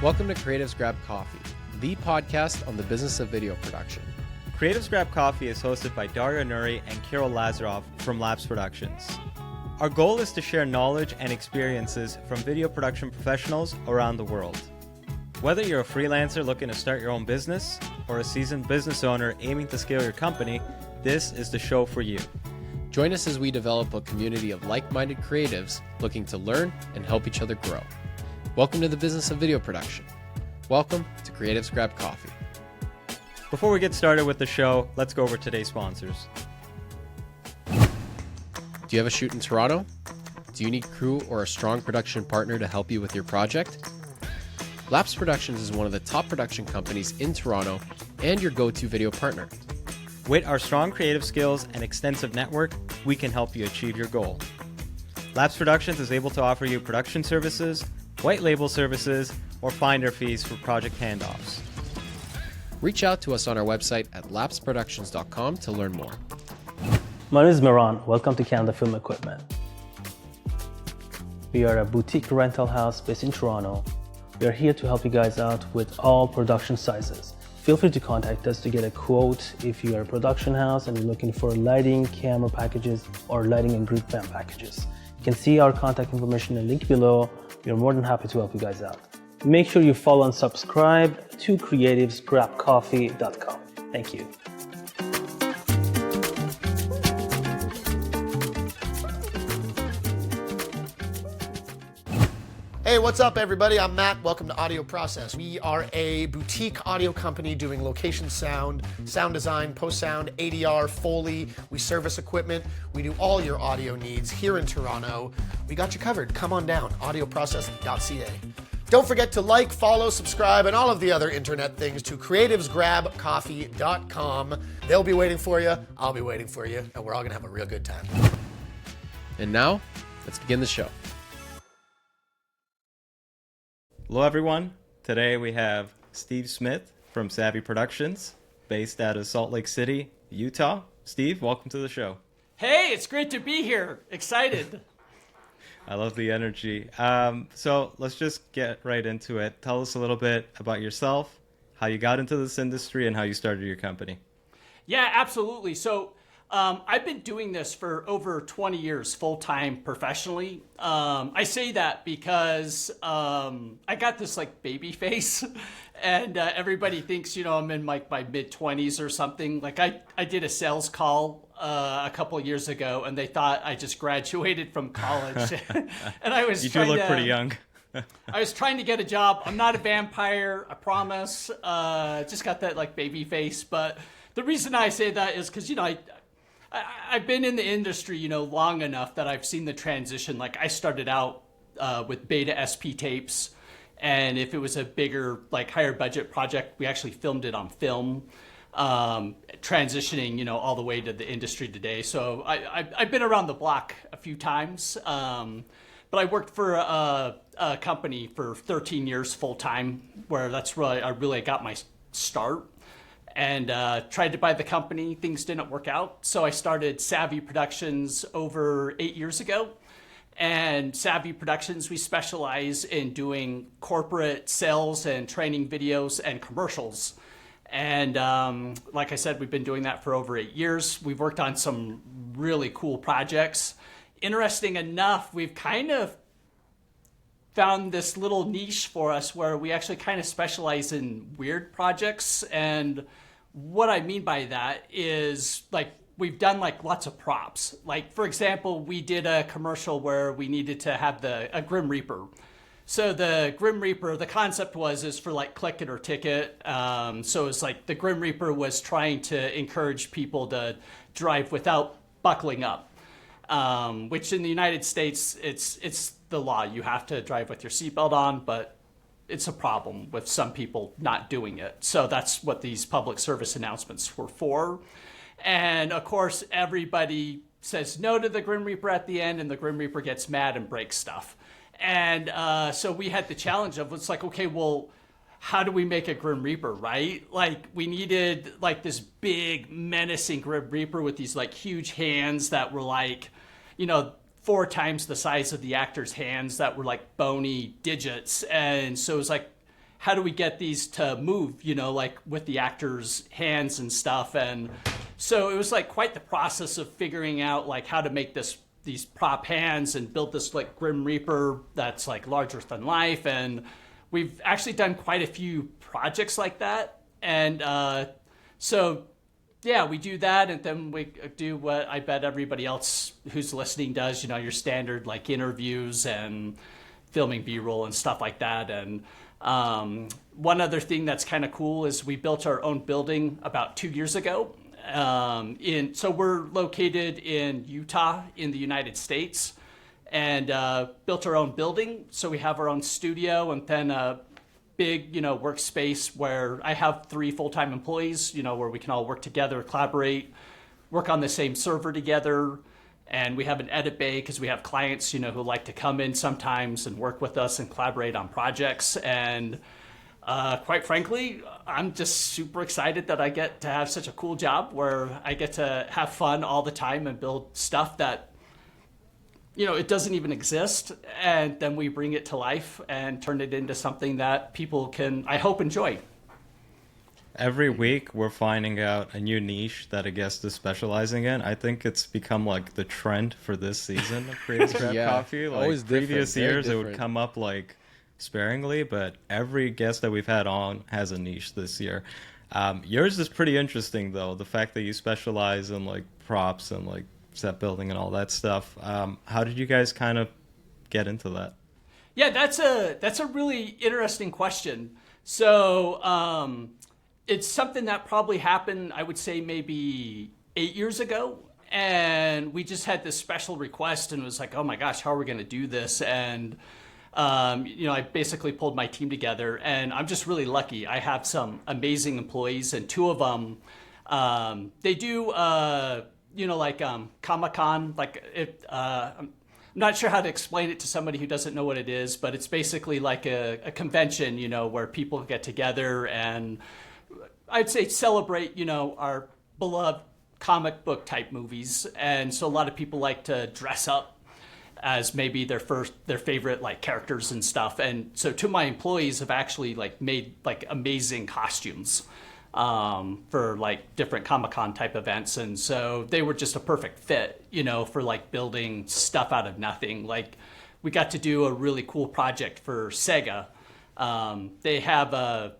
Welcome to Creatives Grab Coffee, the podcast on the business of video production. Creatives Grab Coffee is hosted by Dario Nuri and Kirill Lazarov from Labs Productions. Our goal is to share knowledge and experiences from video production professionals around the world. Whether you're a freelancer looking to start your own business or a seasoned business owner aiming to scale your company, this is the show for you. Join us as we develop a community of like-minded creatives looking to learn and help each other grow. Welcome to the business of video production. Welcome to Creatives Grab Coffee. Before we get started with the show, let's go over today's sponsors. Do you have a shoot in Toronto? Do you need crew or a strong production partner to help you with your project? Labs Productions is one of the top production companies in Toronto and your go-to video partner. With our strong creative skills and extensive network, we can help you achieve your goal. Labs Productions is able to offer you production services, white label services, or finder fees for project handoffs. Reach out to us on our website at labsproductions.com to learn more. My name is Miran. Welcome to Canada Film Equipment. We are a boutique rental house based in Toronto. We are here to help you guys out with all production sizes. Feel free to contact us to get a quote if you are a production house and you're looking for lighting, camera packages, or lighting and group fan packages. You can see our contact information in the link below. We are more than happy to help you guys out. Make sure you follow and subscribe to creativesgrabcoffee.com. Thank you. Hey, what's up everybody? I'm Matt. Welcome to Audio Process. We are a boutique audio company doing location sound design, post-sound, ADR, Foley. We service equipment. We do all your audio needs here in Toronto. We got you covered. Come on down, audioprocess.ca. Don't forget to like, follow, subscribe, and all of the other internet things to creativesgrabcoffee.com. They'll be waiting for you. I'll be waiting for you, and we're all gonna have a real good time. And now, let's begin the show. Hello everyone. Today we have Steve Smith from Savvy Productions, based out of Salt Lake City, Utah. Steve, welcome to the show. Hey, it's great to be here. Excited. I love the energy. So let's just get right into it. Tell us a little bit about yourself, how you got into this industry, and how you started your company. Yeah, absolutely. So I've been doing this for over 20 years full-time professionally. I say that because I got this like baby face and everybody thinks, I'm in like my mid-20s or something. Like I did a sales call a couple of years ago and they thought I just graduated from college. And I was look pretty young. I was trying to get a job. I'm not a vampire, I promise. Just got that like baby face. But the reason I say that is because, I've been in the industry, long enough that I've seen the transition. Like I started out with beta SP tapes, and if it was a bigger, like higher budget project, we actually filmed it on film, transitioning, all the way to the industry today. So I've been around the block a few times, but I worked for a company for 13 years full time, where that's where I really got my start. And tried to buy the company. Things didn't work out. So I started Savvy Productions over 8 years ago. And Savvy Productions, we specialize in doing corporate sales and training videos and commercials. And like I said, we've been doing that for over 8 years. We've worked on some really cool projects. Interesting enough, we've kind of found this little niche for us where we actually kind of specialize in weird projects. And what I mean by that is like we've done like lots of props. Like for example, we did a commercial where we needed to have a Grim Reaper. So the Grim Reaper, the concept is for like click it or ticket. So it's like the Grim Reaper was trying to encourage people to drive without buckling up. Which in the United States, it's the law. You have to drive with your seatbelt on, but it's a problem with some people not doing it. So that's what these public service announcements were for. And of course, everybody says no to the Grim Reaper at the end, and the Grim Reaper gets mad and breaks stuff. And so we had the challenge of, it's like, okay, well, how do we make a Grim Reaper, right? Like we needed like this big menacing Grim Reaper with these like huge hands that were like, 4 times the size of the actor's hands that were like bony digits. And so it was like, how do we get these to move, like with the actors' hands and stuff. And so it was like quite the process of figuring out like how to make these prop hands and build this like Grim Reaper that's like larger than life. And we've actually done quite a few projects like that. And so yeah, we do that, and then we do what I bet everybody else who's listening does, your standard like interviews and filming B-roll and stuff like that. And one other thing that's kind of cool is we built our own building about 2 years ago. So we're located in Utah in the United States, and built our own building. So we have our own studio, and then a big, workspace where I have 3 full-time employees, where we can all work together, collaborate, work on the same server together. And we have an edit bay because we have clients, who like to come in sometimes and work with us and collaborate on projects. And quite frankly, I'm just super excited that I get to have such a cool job where I get to have fun all the time and build stuff that, it doesn't even exist. And then we bring it to life and turn it into something that people can, I hope, enjoy. Every week we're finding out a new niche that a guest is specializing in. I think it's become like the trend for this season of Creative Scrap Yeah, Coffee. Like always different, previous very years it would different. come up like sparingly, but every guest that we've had on has a niche this year. Yours is pretty interesting though, the fact that you specialize in like props and like set building and all that stuff. How did you guys kind of get into that? Yeah, that's a really interesting question. So it's something that probably happened, I would say, maybe 8 years ago. And we just had this special request, and it was like, oh my gosh, how are we going to do this? And I basically pulled my team together, and I'm just really lucky. I have some amazing employees, and 2 of them, they do, Comic-Con. I'm not sure how to explain it to somebody who doesn't know what it is, but it's basically like a convention, where people get together and I'd say celebrate, our beloved comic book type movies. And so a lot of people like to dress up as maybe their favorite like characters and stuff. And so 2 of my employees have actually like made like amazing costumes for like different Comic-Con type events. And so they were just a perfect fit, for like building stuff out of nothing. Like we got to do a really cool project for Sega. They have a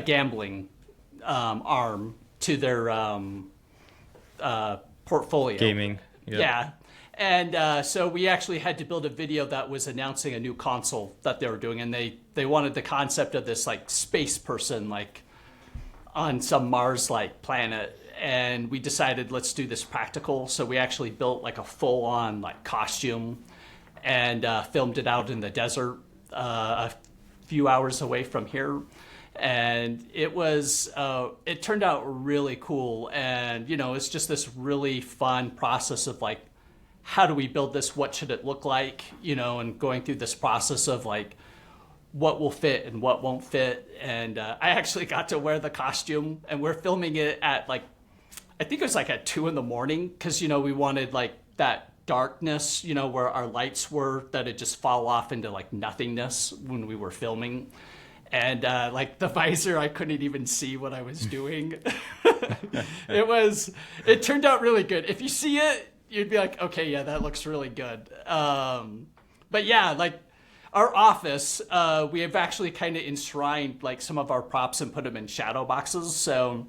gambling arm to their portfolio. Gaming. Yeah. And so we actually had to build a video that was announcing a new console that they were doing. And they wanted the concept of this like space person like on some Mars-like planet. And we decided, let's do this practical. So we actually built like a full-on like costume and filmed it out in the desert a few hours away from here. And it turned out really cool. And, it's just this really fun process of like, how do we build this? What should it look like? And going through this process of like, what will fit and what won't fit. And I actually got to wear the costume, and we're filming it at like, I think it was like at 2 a.m. because, we wanted like that darkness, where our lights were, that it just fall off into like nothingness when we were filming. And like the visor, I couldn't even see what I was doing. It turned out really good. If you see it, you'd be like, okay, yeah, that looks really good. But yeah, like our office, we have actually kind of enshrined like some of our props and put them in shadow boxes. So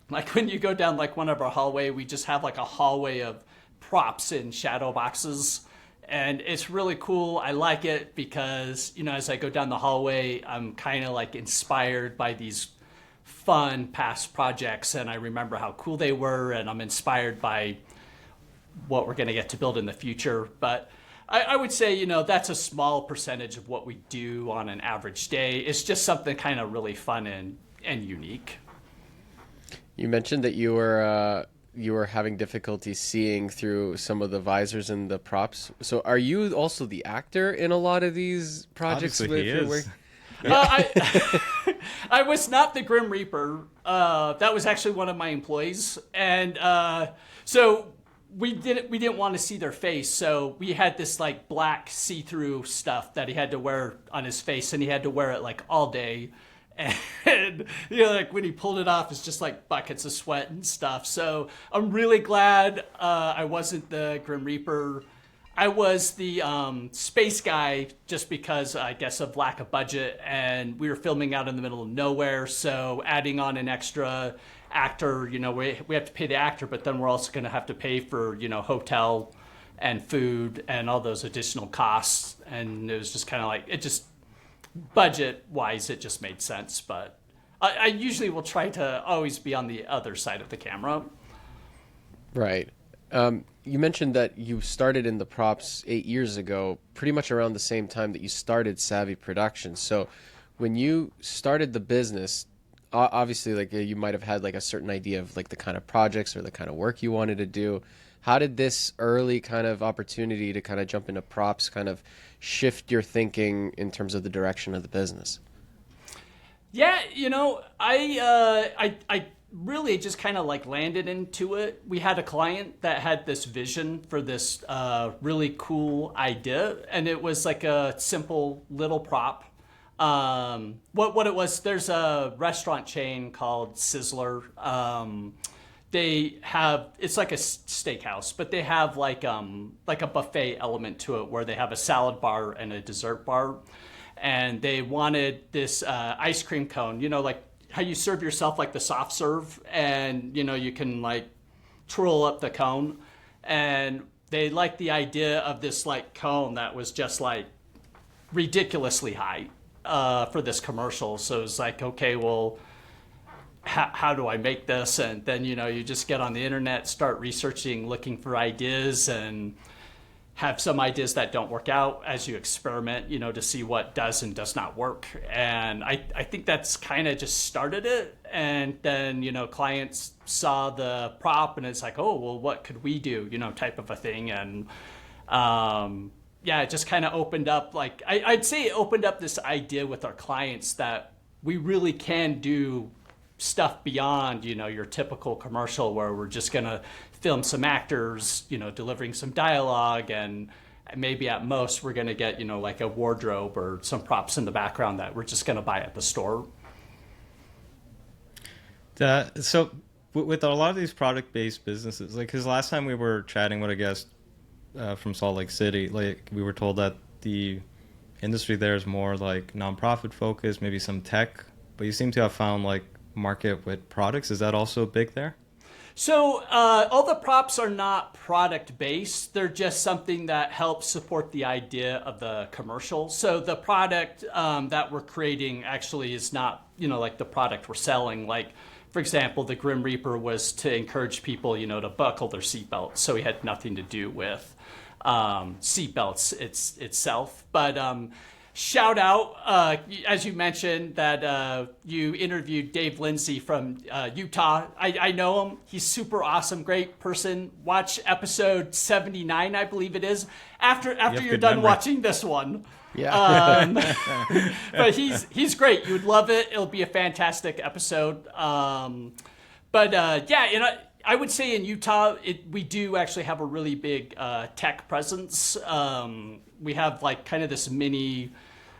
like when you go down like one of our hallway, we just have like a hallway of props in shadow boxes. And it's really cool. I like it because, as I go down the hallway, I'm kind of like inspired by these fun past projects. And I remember how cool they were. And I'm inspired by what we're going to get to build in the future. But I would say, that's a small percentage of what we do on an average day. It's just something kind of really fun and unique. You mentioned that you were having difficulty seeing through some of the visors and the props. So are you also the actor in a lot of these projects? Obviously he is. I was not the Grim Reaper. That was actually one of my employees. And so we didn't want to see their face, so we had this like black see-through stuff that he had to wear on his face, and he had to wear it like all day. And like when he pulled it off, it's just like buckets of sweat and stuff. So I'm really glad I wasn't the Grim Reaper. I was the space guy, just because I guess of lack of budget, and we were filming out in the middle of nowhere, so adding on an extra actor, we have to pay the actor, but then we're also going to have to pay for hotel and food and all those additional costs, and it was just kind of like, it just budget wise it just made sense. But I usually will try to always be on the other side of the camera. Right. You mentioned that you started in the props 8 years ago, pretty much around the same time that you started Savvy Productions. So when you started the business, obviously like you might have had like a certain idea of like the kind of projects or the kind of work you wanted to do. How did this early kind of opportunity to kind of jump into props kind of shift your thinking in terms of the direction of the business? Yeah, I really just kind of like landed into it. We had a client that had this vision for this really cool idea, and it was like a simple little prop. What it was, there's a restaurant chain called Sizzler. They have, it's like a steakhouse, but they have like a buffet element to it, where they have a salad bar and a dessert bar. And they wanted this ice cream cone, like how you serve yourself, like the soft serve, and you can like twirl up the cone. And they liked the idea of this like cone that was just like ridiculously high for this commercial. So it was like, okay, well, how do I make this? And then you just get on the internet, start researching, looking for ideas, and have some ideas that don't work out as you experiment, to see what does and does not work. And I think that's kind of just started it. And then, clients saw the prop and it's like, oh, well, what could we do, type of a thing. And it just kind of opened up, like, I'd say it opened up this idea with our clients that we really can do stuff beyond, your typical commercial, where we're just going to film some actors, delivering some dialogue, and maybe at most we're going to get, like a wardrobe or some props in the background that we're just going to buy at the store. So with a lot of these product-based businesses, like, because last time we were chatting with a guest from Salt Lake City, like, we were told that the industry there is more like nonprofit focused, maybe some tech, but you seem to have found like market with products. Is that also big there? So all the props are not product based. They're just something that helps support the idea of the commercial. So the product that we're creating actually is not, like the product we're selling. Like, for example, the Grim Reaper was to encourage people, to buckle their seatbelts. So it had nothing to do with seatbelts itself. But shout out, as you mentioned, that you interviewed Dave Lindsay from Utah. I know him. He's super awesome, great person. Watch episode 79, I believe it is, after you're done watching this one. Yeah. But he's great. You would love it. It'll be a fantastic episode. I would say in Utah, we do actually have a really big tech presence. We have like kind of this mini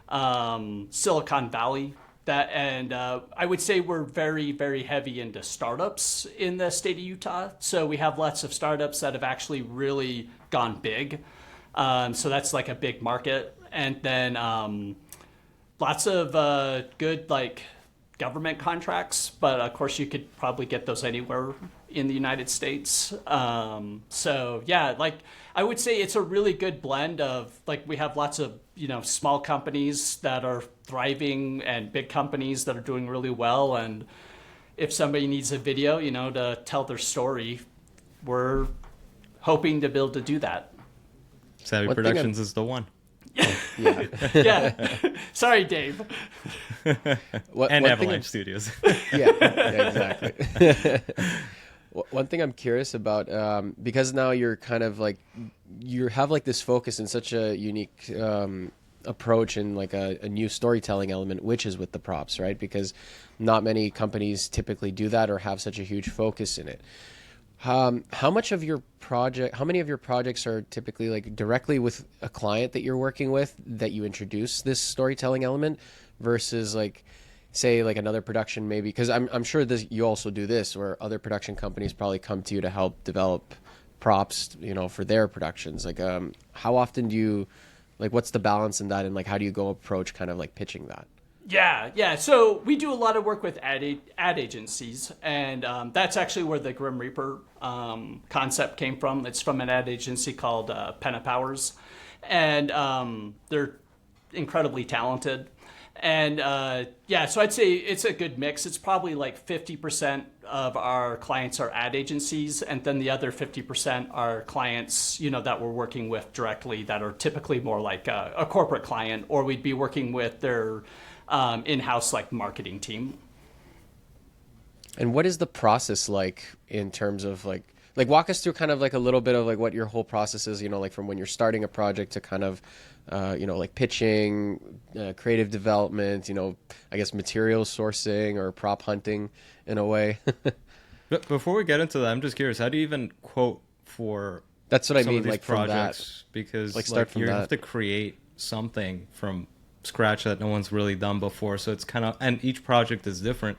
Silicon Valley and I would say we're very, very heavy into startups in the state of Utah. So we have lots of startups that have actually really gone big. So that's like a big market. And then lots of good like government contracts, but of course you could probably get those anywhere in the United States. Like I would say it's a really good blend of, like, we have lots of, small companies that are thriving and big companies that are doing really well. And if somebody needs a video, to tell their story, we're hoping to be able to do that. Savvy Productions is the one. Yeah. Yeah. Sorry, Dave. And Avalanche Studios. Yeah, exactly. One thing I'm curious about, because now you're kind of like, you have like this focus in such a unique approach and like a new storytelling element, which is with the props, right? Because not many companies typically do that or have such a huge focus in it. How many of your projects are typically like directly with a client that you're working with that you introduce this storytelling element versus like, say like another production maybe? Because I'm sure this, you also do this where other production companies probably come to you to help develop props, for their productions. Like, how often do you, like, what's the balance in that? And like, how do you go approach kind of like pitching that? Yeah. So we do a lot of work with ad agencies, and that's actually where the Grim Reaper concept came from. It's from an ad agency called Penna Powers, and they're incredibly talented. And so I'd say it's a good mix. It's probably like 50% of our clients are ad agencies, and then the other 50% are clients, that we're working with directly that are typically more like a corporate client, or we'd be working with their in-house like marketing team. And what is the process like in terms of like walk us through kind of like a little bit of like what your whole process is, like from when you're starting a project to kind of, like pitching, creative development, I guess material sourcing or prop hunting in a way. But before we get into that, I'm just curious, how do you even quote for That's what I some mean, of these like projects? from that. Because Like start from you that. have to create something from scratch that no one's really done before. So it's kind of, and each project is different.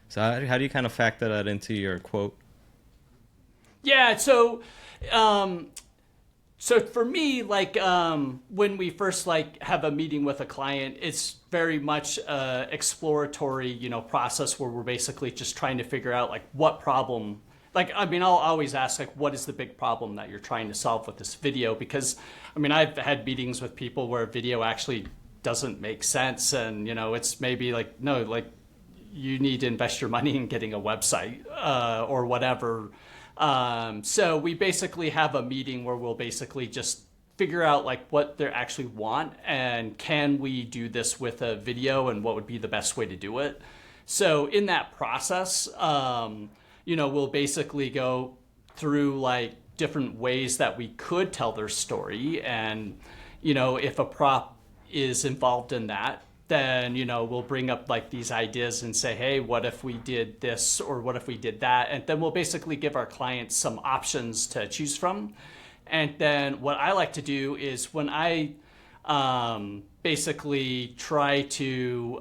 So how do you kind of factor that into your quote? Yeah, so for me, like when we first like have a meeting with a client, it's very much a exploratory, process where we're basically just trying to figure out like what problem. Like, I mean, I'll always ask like, what is the big problem that you're trying to solve with this video? Because I mean, I've had meetings with people where video actually doesn't make sense, and it's maybe like, no, like you need to invest your money in getting a website or whatever. So we basically have a meeting where we'll basically just figure out like what they actually want and can we do this with a video and what would be the best way to do it. So in that process, we'll basically go through like different ways that we could tell their story. And, if a prop is involved in that, then, we'll bring up like these ideas and say, hey, what if we did this or what if we did that? And then we'll basically give our clients some options to choose from. And then what I like to do is when I basically try to,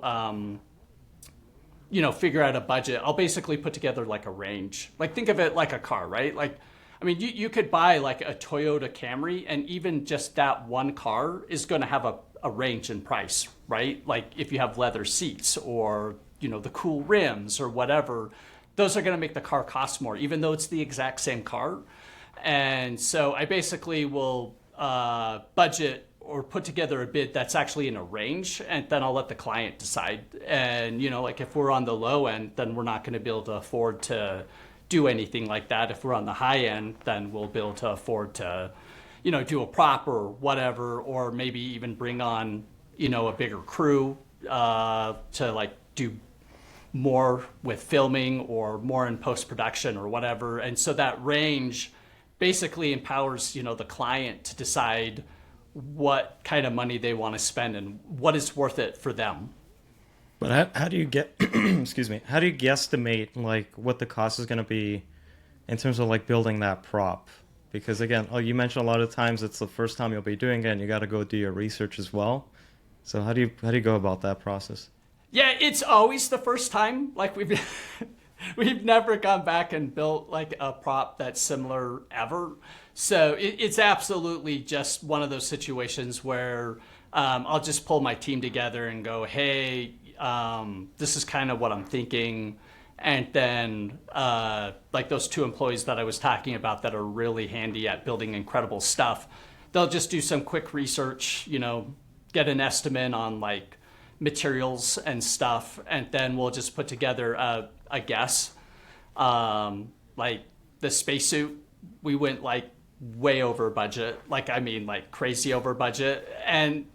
figure out a budget, I'll basically put together like a range. Like think of it like a car, right? Like, I mean, you could buy like a Toyota Camry, and even just that one car is going to have a range in price, right? Like if you have leather seats or, the cool rims or whatever, those are going to make the car cost more, even though it's the exact same car. And so I basically will budget or put together a bid that's actually in a range, and then I'll let the client decide. And, like if we're on the low end, then we're not going to be able to afford to do anything like that. If we're on the high end, then we'll be able to afford to, do a prop or whatever, or maybe even bring on, a bigger crew to like do more with filming or more in post-production or whatever. And so that range basically empowers, the client to decide what kind of money they want to spend and what is worth it for them. But how do you get, excuse me, how do you guesstimate like what the cost is going to be in terms of like building that prop? Because again, you mentioned a lot of times it's the first time you'll be doing it and you got to go do your research as well. So how do you go about that process? Yeah, it's always the first time. Like we've never gone back and built like a prop that's similar ever. So it's absolutely just one of those situations where I'll just pull my team together and go, hey, this is kind of what I'm thinking. And then like those two employees that I was talking about that are really handy at building incredible stuff, they'll just do some quick research, get an estimate on like materials and stuff, and then we'll just put together a guess. Like the spacesuit, we went like way over budget, like crazy over budget, and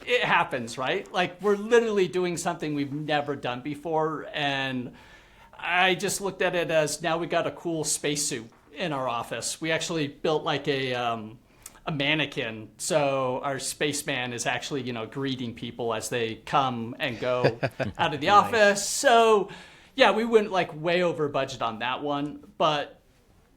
it happens, right? Like we're literally doing something we've never done before, and I just looked at it as now we got a cool spacesuit in our office. We actually built like a mannequin, so our spaceman is actually greeting people as they come and go out of the office. So Yeah, we went like way over budget on that one, but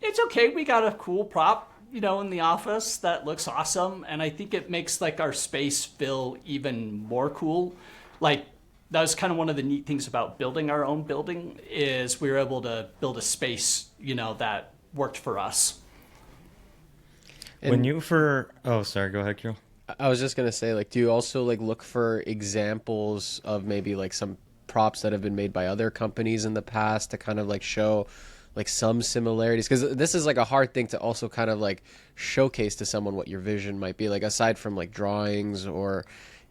it's okay. We got a cool prop, in the office that looks awesome, and I think it makes like our space feel even more cool. Like that was kind of one of the neat things about building our own building is we were able to build a space, that worked for us. Oh, sorry, go ahead, Kirill. I was just gonna say, like, do you also like look for examples of maybe like some props that have been made by other companies in the past to kind of like show like some similarities? Because this is like a hard thing to also kind of like showcase to someone what your vision might be. Like aside from like drawings or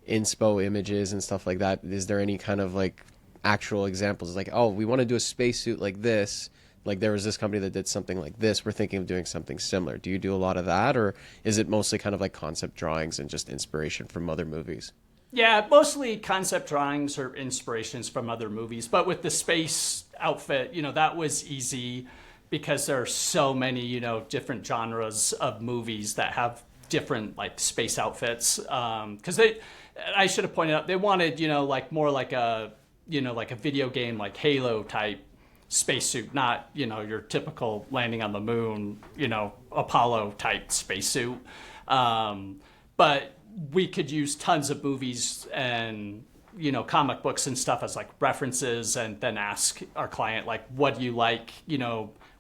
inspo images and stuff like that, is there any kind of like actual examples? Like, oh, we want to do a spacesuit like this. Like there was this company that did something like this. We're thinking of doing something similar. Do you do a lot of that, or is it mostly kind of like concept drawings and just inspiration from other movies? Yeah, mostly concept drawings or inspirations from other movies. But with the space outfit, that was easy because there are so many, different genres of movies that have different like space outfits. Because I should have pointed out, they wanted, like more like a, like a video game like Halo type spacesuit, not, your typical landing on the moon, Apollo type spacesuit. But we could use tons of movies and, comic books and stuff as like references and then ask our client, like, what do you like?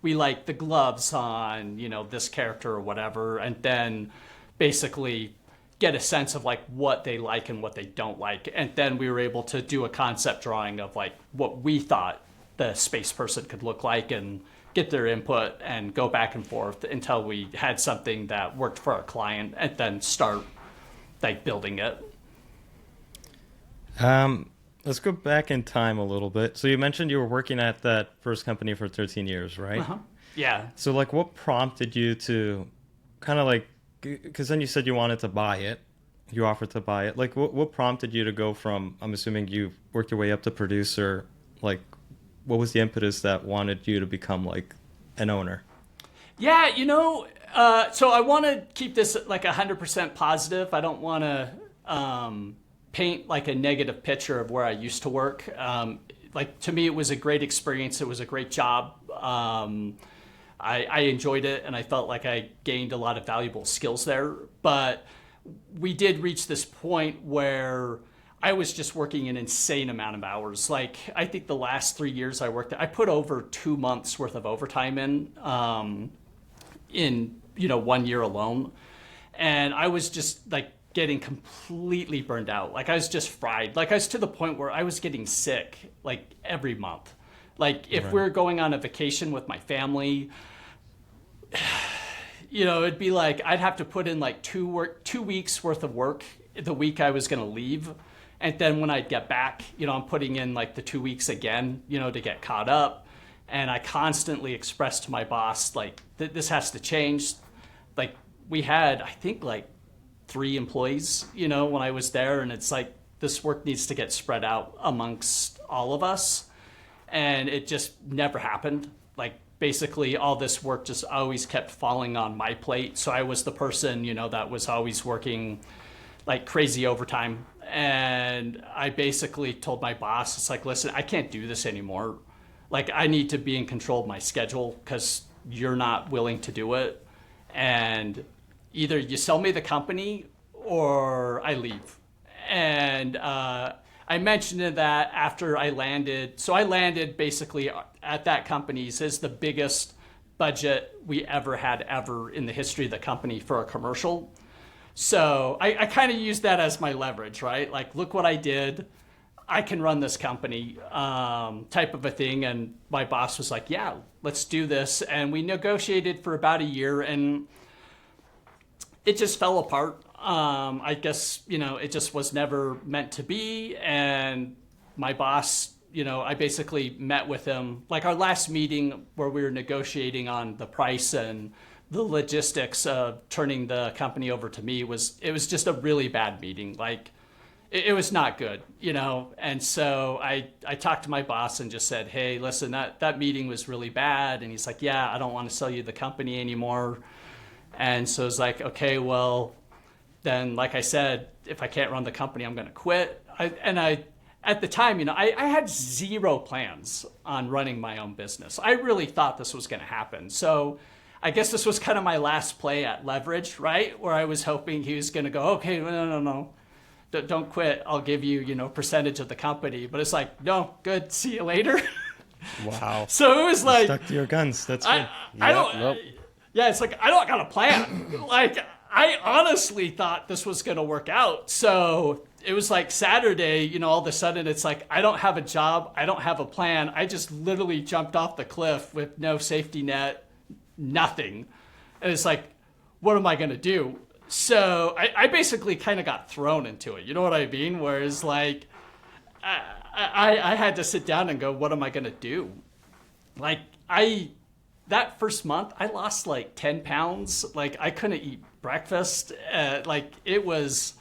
We like the gloves on, this character or whatever. And then basically get a sense of like what they like and what they don't like. And then we were able to do a concept drawing of like what we thought the space person could look like and get their input and go back and forth until we had something that worked for our client and then start like building it. Let's go back in time a little bit. So you mentioned you were working at that first company for 13 years, right? Uh-huh. Yeah. So like what prompted you to kind of like, because then you said you wanted to buy it, you offered to buy it. Like what prompted you to go from, I'm assuming you worked your way up to producer, like what was the impetus that wanted you to become like an owner? Yeah, so I want to keep this like 100% positive. I don't want to paint like a negative picture of where I used to work. Like to me, it was a great experience. It was a great job. I enjoyed it, and I felt like I gained a lot of valuable skills there. But we did reach this point where I was just working an insane amount of hours. Like I think the last 3 years I worked, I put over 2 months worth of overtime in 1 year alone. And I was just like getting completely burned out. Like I was just fried. Like I was to the point where I was getting sick like every month. Like if we're going on a vacation with my family, it'd be like I'd have to put in like 2 weeks worth of work the week I was going to leave. And then when I'd get back, I'm putting in like the 2 weeks again, to get caught up. And I constantly expressed to my boss, like, this has to change. Like we had, I think like 3 employees, when I was there. And it's like, this work needs to get spread out amongst all of us. And it just never happened. Like basically all this work just always kept falling on my plate. So I was the person, that was always working like crazy overtime. And I basically told my boss, it's like, listen, I can't do this anymore. Like I need to be in control of my schedule because you're not willing to do it. And either you sell me the company or I leave. And I mentioned that after I landed. So I landed basically at that company's is the biggest budget we ever had in the history of the company for a commercial. So I kind of used that as my leverage, right? Like, look what I did. I can run this company type of a thing. And my boss was like, yeah, let's do this. And we negotiated for about a year and it just fell apart. I guess, it just was never meant to be. And my boss, I basically met with him. Like our last meeting where we were negotiating on the price and the logistics of turning the company over to me it was just a really bad meeting. Like it was not good, And so I talked to my boss and just said, hey, listen, that meeting was really bad. And he's like, yeah, I don't want to sell you the company anymore. And so it's like, okay, well, then like I said, if I can't run the company, I'm going to quit. at the time, I had zero plans on running my own business. I really thought this was going to happen. So I guess this was kind of my last play at leverage, right? Where I was hoping he was going to go, okay, no. Don't quit. I'll give you, percentage of the company. But it's like, no, good. See you later. Wow. So it was like, stuck to your guns. That's good. I don't. Yeah, it's like I don't got a plan. Like I honestly thought this was going to work out. So it was like Saturday, all of a sudden it's like I don't have a job. I don't have a plan. I just literally jumped off the cliff with no safety net, nothing. And it's like, what am I going to do? So I basically kind of got thrown into it. You know what I mean? Whereas like I had to sit down and go, what am I going to do? Like that first month, I lost like 10 pounds. Like I couldn't eat breakfast. Like it was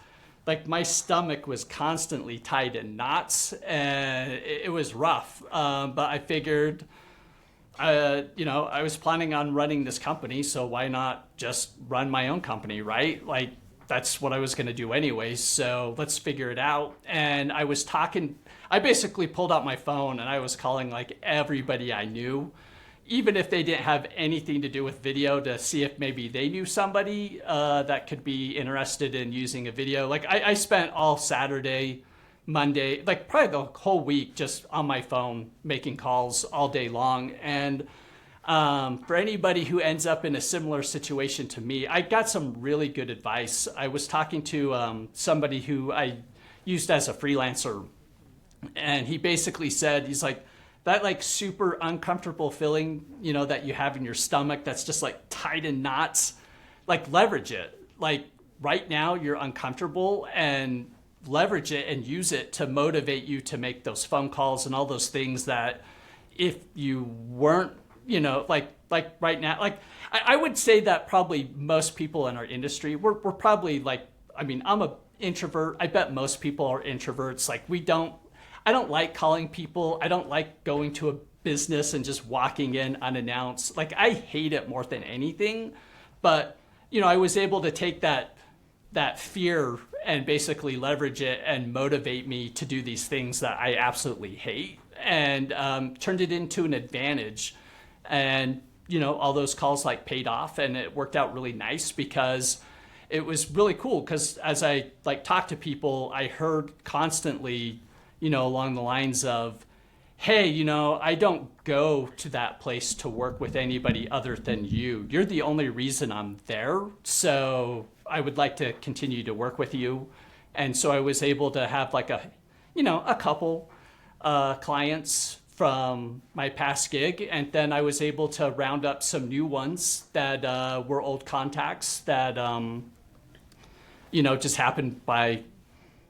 like my stomach was constantly tied in knots and it was rough. But I figured, I was planning on running this company. So why not just run my own company, right? Like that's what I was going to do anyway. So let's figure it out. And I basically pulled out my phone and I was calling like everybody I knew, even if they didn't have anything to do with video, to see if maybe they knew somebody that could be interested in using a video. Like I spent all Saturday, Monday, like probably the whole week just on my phone making calls all day long. And for anybody who ends up in a similar situation to me, I got some really good advice. I was talking to somebody who I used as a freelancer, and he basically said, he's like, that like super uncomfortable feeling, that you have in your stomach that's just like tied in knots, like leverage it. Like right now you're uncomfortable, and leverage it and use it to motivate you to make those phone calls and all those things that if you weren't, like right now, like I would say that probably most people in our industry, we're probably like, I'm a introvert. I bet most people are introverts. Like I don't like calling people. I don't like going to a business and just walking in unannounced. Like I hate it more than anything. But, I was able to take that fear and basically leverage it and motivate me to do these things that I absolutely hate, and turned it into an advantage. And, all those calls like paid off, and it worked out really nice because it was really cool. Because as I like talked to people, I heard constantly, along the lines of, hey, I don't go to that place to work with anybody other than you. You're the only reason I'm there. So I would like to continue to work with you. And so I was able to have like a couple clients from my past gig. And then I was able to round up some new ones that were old contacts that, just happened by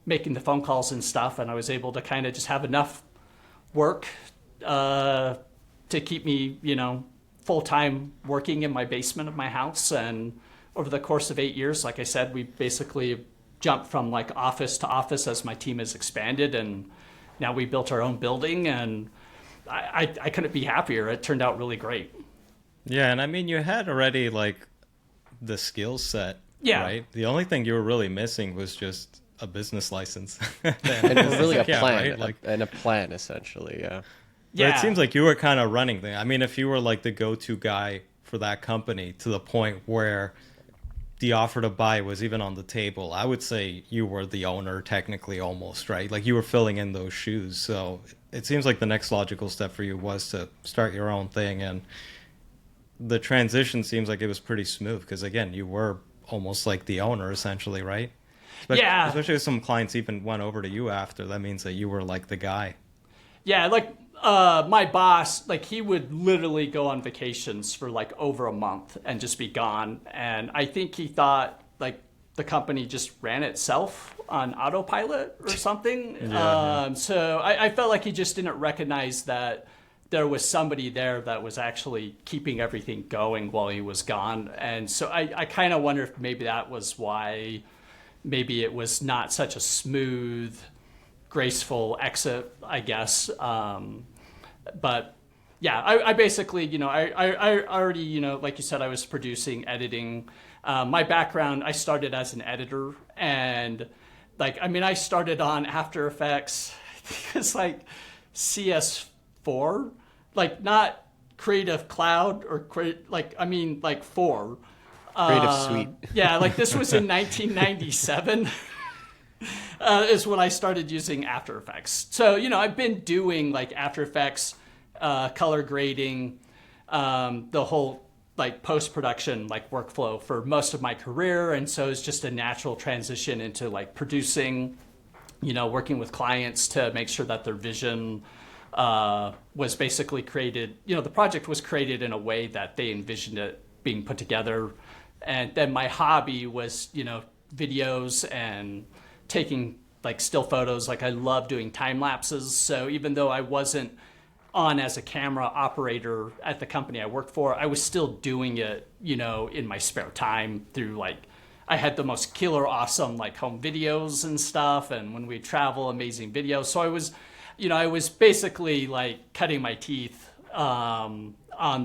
making the phone calls and stuff. And I was able to kind of just have enough work to keep me, full-time working in my basement of my house. And over the course of 8 years, like I said, we basically jumped from like office to office as my team has expanded. And now we built our own building, and I couldn't be happier. It turned out really great. Yeah, and you had already like the skill set, yeah, right? The only thing you were really missing was just a business license. And really a plan, right? and a plan essentially, yeah. But it seems like you were kind of running things. If you were like the go-to guy for that company to the point where the offer to buy was even on the table, I would say you were the owner technically almost, right? Like you were filling in those shoes. So it seems like the next logical step for you was to start your own thing. And the transition seems like it was pretty smooth because, again, you were almost like the owner essentially, right? Yeah. Especially if some clients even went over to you after. That means that you were like the guy. Yeah, like my boss, like he would literally go on vacations for like over a month and just be gone. And I think he thought like the company just ran itself on autopilot or something. So I felt like he just didn't recognize that there was somebody there that was actually keeping everything going while he was gone. And so I kind of wonder if maybe that was why maybe it was not such a smooth, graceful exit, I guess. But yeah, I basically, I already, like you said, I was producing, editing. My background, I started as an editor, and I started on After Effects think it's like CS4, like not Creative Cloud or like 4. Creative Suite. Yeah, like this was in 1997. Is when I started using After Effects. So, I've been doing like After Effects, color grading, the whole like post-production like workflow for most of my career. And so it's just a natural transition into like producing, working with clients to make sure that their vision was basically created. The project was created in a way that they envisioned it being put together. And then my hobby was, videos and taking like still photos. Like I love doing time lapses. So even though I wasn't on as a camera operator at the company I worked for, I was still doing it, in my spare time through like, I had the most killer awesome like home videos and stuff. And when we travel, amazing videos. So I was basically like cutting my teeth on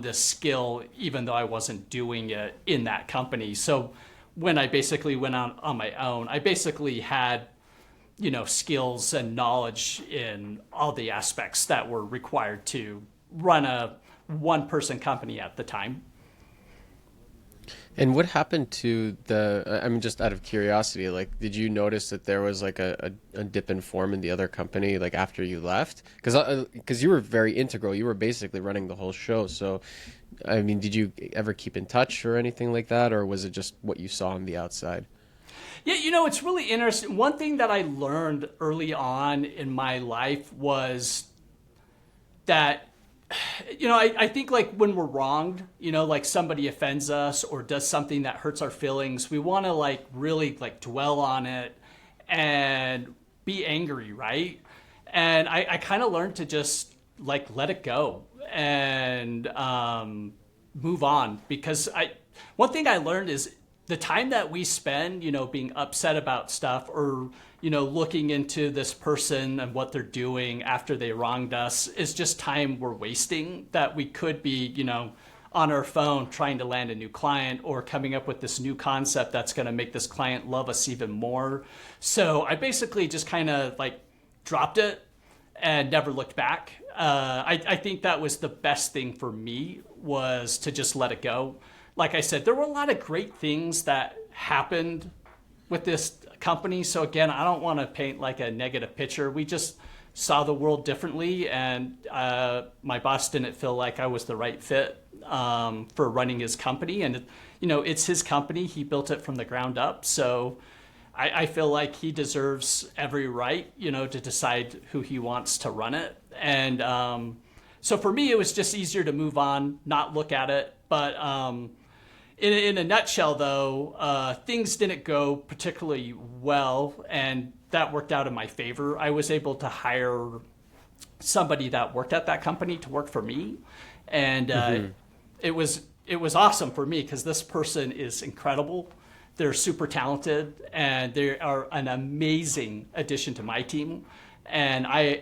this skill, even though I wasn't doing it in that company. So when I basically went on my own, I basically had, skills and knowledge in all the aspects that were required to run a one-person company at the time. And what happened to just out of curiosity, like, did you notice that there was like a dip in form in the other company, like after you left? Because you were very integral. You were basically running the whole show. So, did you ever keep in touch or anything like that? Or was it just what you saw on the outside? Yeah, it's really interesting. One thing that I learned early on in my life was that, I think like when we're wronged, like somebody offends us or does something that hurts our feelings, we want to like really like dwell on it and be angry, right? And I kind of learned to just like let it go and move on, because one thing I learned is the time that we spend, being upset about stuff or, looking into this person and what they're doing after they wronged us is just time we're wasting that we could be, on our phone trying to land a new client or coming up with this new concept that's going to make this client love us even more. So I basically just kind of like dropped it and never looked back. I think that was the best thing for me, was to just let it go. Like I said, there were a lot of great things that happened with this company. So again, I don't want to paint like a negative picture. We just saw the world differently, and my boss didn't feel like I was the right fit for running his company. And it's his company. He built it from the ground up. So I feel like he deserves every right, to decide who he wants to run it. And so for me, it was just easier to move on, not look at it. But in a nutshell, though, things didn't go particularly well, and that worked out in my favor. I was able to hire somebody that worked at that company to work for me, and it was awesome for me because this person is incredible. They're super talented, and they are an amazing addition to my team. And I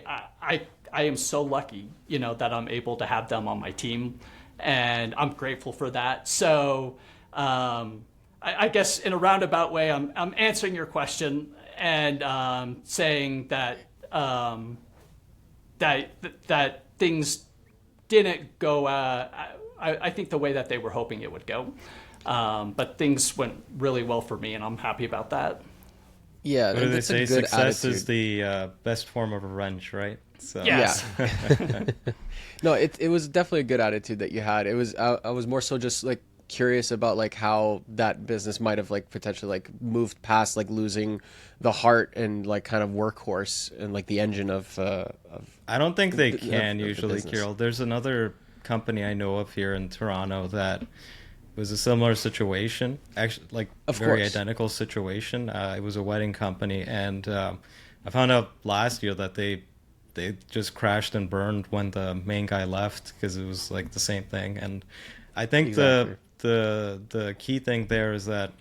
am so lucky, that I'm able to have them on my team. And I'm grateful for that. So I guess in a roundabout way, I'm answering your question and saying that that things didn't go. I think the way that they were hoping it would go, but things went really well for me, and I'm happy about that. Yeah, what do they that's say? a good Success attitude. is the best form of revenge, right? So. Yes. Yeah. No, it was definitely a good attitude that you had. It was I was more so just like curious about like how that business might have like potentially like moved past like losing the heart and like kind of workhorse and like the engine of I don't think they can of the usually, business. Kirill. There's another company I know of here in Toronto that was a similar situation, actually, like Of very course. identical situation. It was a wedding company, and I found out last year that they just crashed and burned when the main guy left, because it was like the same thing. And I think Exactly. the key thing there is that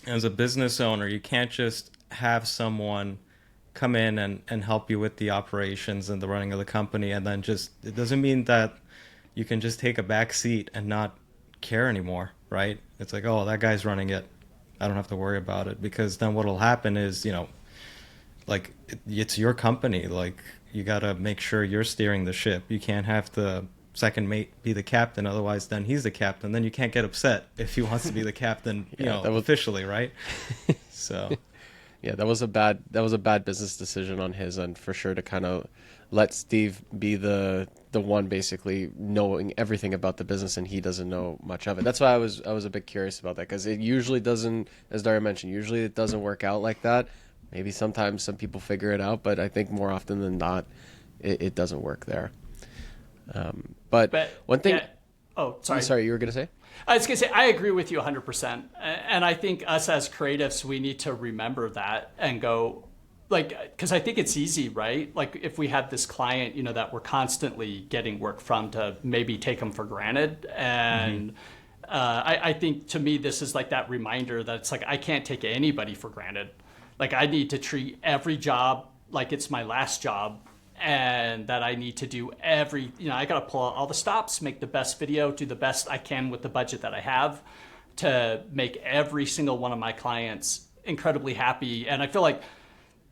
as a business owner, you can't just have someone come in and help you with the operations and the running of the company, and then just, it doesn't mean that you can just take a back seat and not care anymore, right? It's like, oh, that guy's running it, I don't have to worry about it. Because then what'll happen is, like it's your company. Like you got to make sure you're steering the ship. You can't have the second mate be the captain, otherwise then he's the captain. Then you can't get upset if he wants to be the captain, officially, right? So yeah, that was a bad business decision on his end for sure, to kind of let Steve be the one basically knowing everything about the business and he doesn't know much of it. That's why I was a bit curious about that, because it usually doesn't, as Daria mentioned, usually it doesn't work out like that. Maybe sometimes some people figure it out, but I think more often than not, it doesn't work there. But one thing. Yeah. Oh, sorry. Sorry, you were going to say? I was going to say, I agree with you 100%. And I think us as creatives, we need to remember that and go, like, because I think it's easy, right? Like if we have this client, that we're constantly getting work from, to maybe take them for granted. And I think to me, this is like that reminder that it's like, I can't take anybody for granted. Like I need to treat every job like it's my last job. And that I need to do I got to pull out all the stops, make the best video, do the best I can with the budget that I have to make every single one of my clients incredibly happy. And I feel like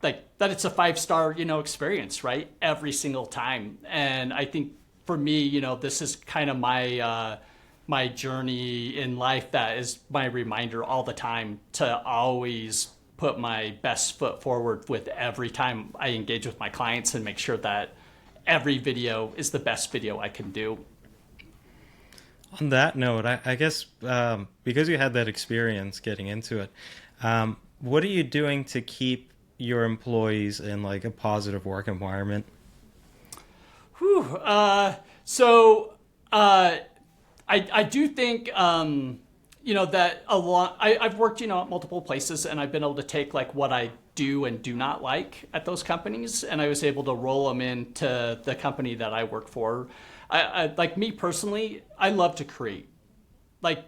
that it's a 5-star, experience, right? Every single time. And I think for me, this is kind of my journey in life. That is my reminder all the time to always put my best foot forward with every time I engage with my clients, and make sure that every video is the best video I can do. On that note, I guess because you had that experience getting into it, what are you doing to keep your employees in like a positive work environment? I do think that a lot. I've worked at multiple places, and I've been able to take like what I do and do not like at those companies, and I was able to roll them into the company that I work for. I like me personally, I love to create. Like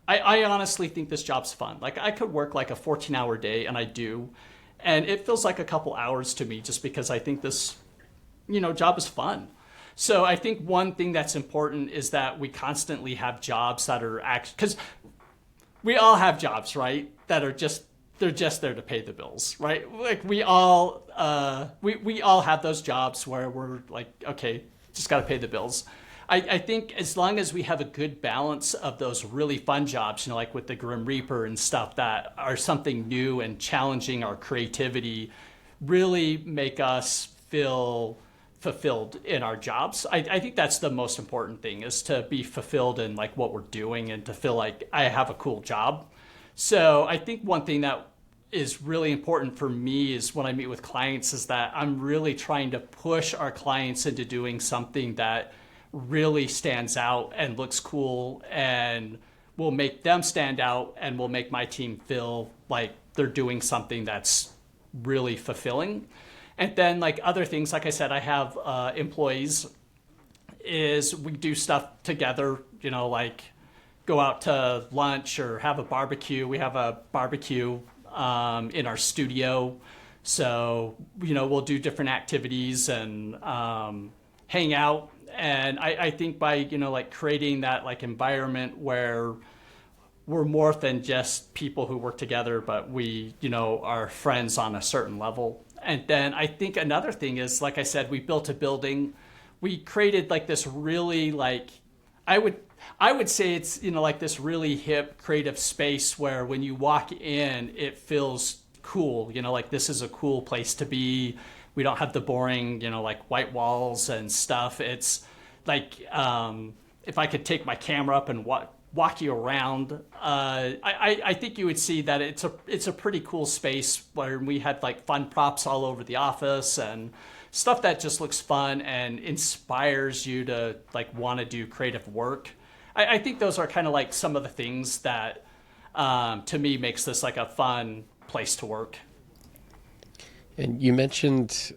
I honestly think this job's fun. Like I could work like a 14-hour day, and I do, and it feels like a couple hours to me, just because I think this job is fun. So I think one thing that's important is that we constantly have jobs that are because we all have jobs, right? That are they're just there to pay the bills, right? Like we all have those jobs where we're like, okay, just got to pay the bills. I think as long as we have a good balance of those really fun jobs, like with the Grim Reaper and stuff that are something new and challenging our creativity, really make us feel fulfilled in our jobs. I think that's the most important thing, is to be fulfilled in like what we're doing and to feel like I have a cool job. So I think one thing that is really important for me is when I meet with clients is that I'm really trying to push our clients into doing something that really stands out and looks cool and will make them stand out and will make my team feel like they're doing something that's really fulfilling. And then like other things, like I said, I have employees, is we do stuff together, like go out to lunch or have a barbecue. We have a barbecue in our studio. So, we'll do different activities and hang out. And I think by, like creating that like environment where we're more than just people who work together, but we, are friends on a certain level. And then I think another thing is, like I said, we built a building. We created like this really like, I would say it's, like this really hip creative space where when you walk in, it feels cool. Like this is a cool place to be. We don't have the boring, like white walls and stuff. It's like, if I could take my camera up and walk you around, I think you would see that it's a pretty cool space where we had like fun props all over the office and stuff that just looks fun and inspires you to like want to do creative work. I think those are kind of like some of the things that to me makes this like a fun place to work. And you mentioned,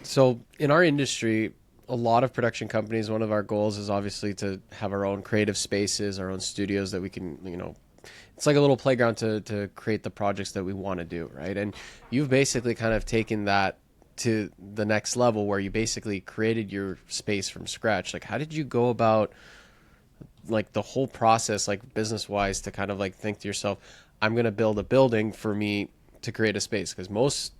so in our industry, a lot of production companies, one of our goals is obviously to have our own creative spaces, our own studios that we can, it's like a little playground to create the projects that we want to do, right? And you've basically kind of taken that to the next level where you basically created your space from scratch. Like, how did you go about like the whole process, like business wise, to kind of like think to yourself, I'm going to build a building for me to create a space? Because most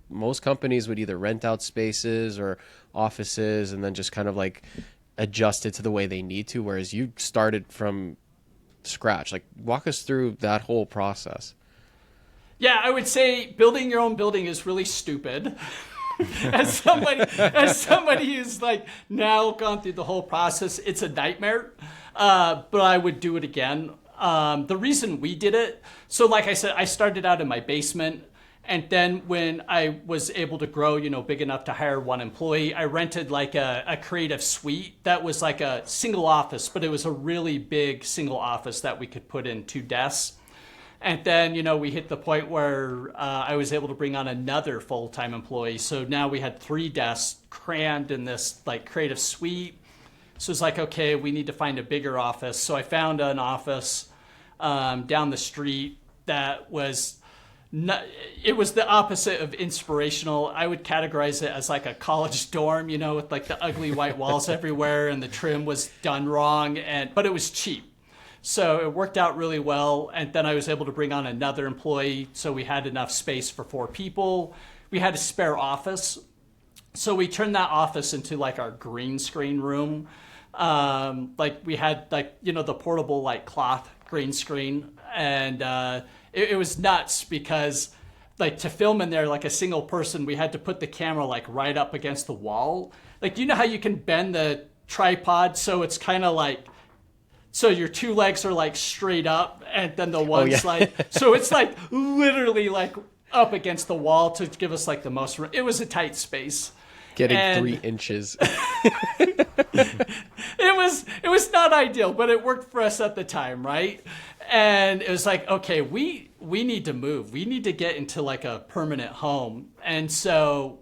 most companies would either rent out spaces or offices and then just kind of like adjust it to the way they need to, whereas you started from scratch. Like, walk us through that whole process. Yeah, I would say building your own building is really stupid. as somebody who's like now gone through the whole process, it's a nightmare. But I would do it again. The reason we did it, so like I said, I started out in my basement. And then when I was able to grow, big enough to hire one employee, I rented like a creative suite that was like a single office, but it was a really big single office that we could put in 2 desks. And then, we hit the point where I was able to bring on another full-time employee. So now we had 3 desks crammed in this like creative suite. So it's like, okay, we need to find a bigger office. So I found an office down the street that was it was the opposite of inspirational. I would categorize it as like a college dorm, with like the ugly white walls everywhere and the trim was done wrong, but it was cheap. So it worked out really well. And then I was able to bring on another employee. So we had enough space for 4 people. We had a spare office. So we turned that office into like our green screen room. Like we had like, the portable like cloth green screen. And it was nuts because like to film in there like a single person, we had to put the camera like right up against the wall. Like, how you can bend the tripod so it's kind of like, so your 2 legs are like straight up and then the one's like, so it's like literally like up against the wall to give us like the most room. It was a tight space. Getting 3 inches. It was not ideal, but it worked for us at the time, right? And it was like, okay, we need to move. We need to get into like a permanent home. And so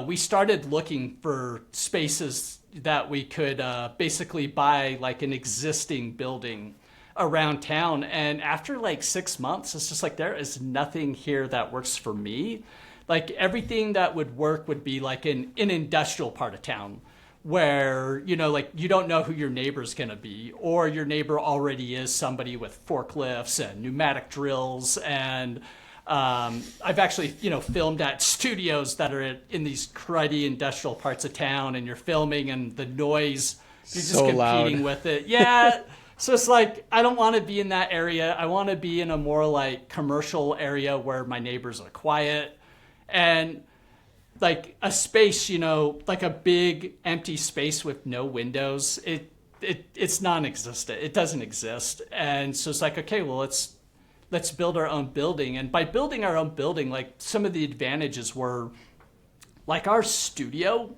we started looking for spaces that we could basically buy like an existing building around town. And after like 6 months, it's just like, there is nothing here that works for me. Like everything that would work would be like in an industrial part of town where, like you don't know who your neighbor's going to be, or your neighbor already is somebody with forklifts and pneumatic drills. And I've actually, filmed at studios that are in these cruddy industrial parts of town, and you're filming and the noise, you're just so competing loud with it. Yeah. So it's like, I don't want to be in that area. I want to be in a more like commercial area where my neighbors are quiet. And like a space, like a big empty space with no windows, it's non-existent. It doesn't exist. And so it's like, okay, well, let's build our own building. And by building our own building, like some of the advantages were like our studio,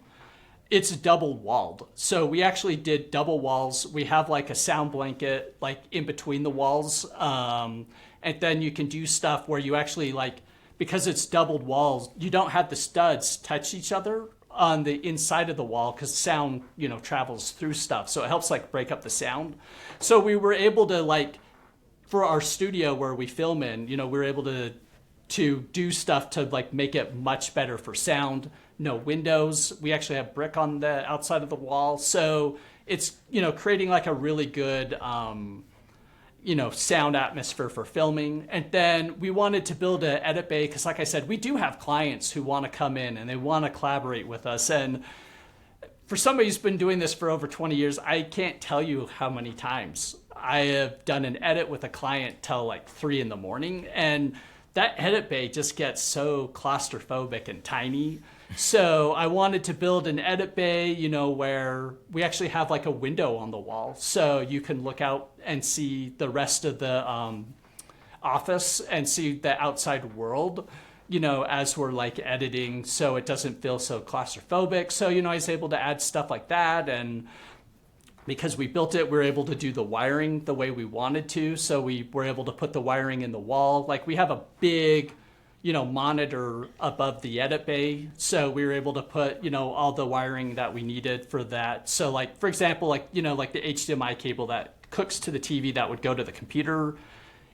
it's double walled. So we actually did double walls. We have like a sound blanket like in between the walls. And then you can do stuff where you actually like, because it's doubled walls, you don't have the studs touch each other on the inside of the wall because sound, travels through stuff. So it helps like break up the sound. So we were able to like, for our studio where we film in, we were able to do stuff to like make it much better for sound. No windows. We actually have brick on the outside of the wall. So it's, creating like a really good, sound atmosphere for filming. And then we wanted to build an edit bay because, like I said, we do have clients who want to come in and they want to collaborate with us. And for somebody who's been doing this for over 20 years, I can't tell you how many times I have done an edit with a client till like 3 a.m. And that edit bay just gets so claustrophobic and tiny. So I wanted to build an edit bay, where we actually have like a window on the wall. So you can look out and see the rest of the office and see the outside world, as we're like editing. So it doesn't feel so claustrophobic. So, I was able to add stuff like that. And because we built it, we were able to do the wiring the way we wanted to. So we were able to put the wiring in the wall. Like we have a big, monitor above the edit bay. So we were able to put, all the wiring that we needed for that. So like, for example, like the HDMI cable that hooks to the TV that would go to the computer,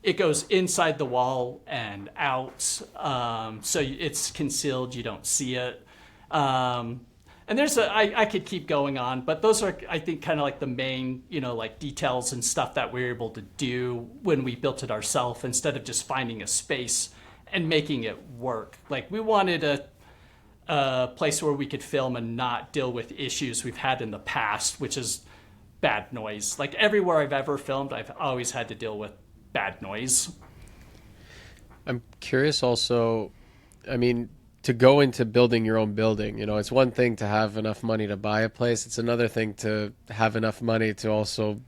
it goes inside the wall and out. So it's concealed, you don't see it. And there's I could keep going on, but those are, I think, kind of like the main, like details and stuff that we were able to do when we built it ourselves instead of just finding a space and making it work. Like we wanted a place where we could film and not deal with issues we've had in the past, which is bad noise. Like everywhere I've ever filmed, I've always had to deal with bad noise. I'm curious also, I mean, to go into building your own building, you know, it's one thing to have enough money to buy a place. It's another thing to have enough money to also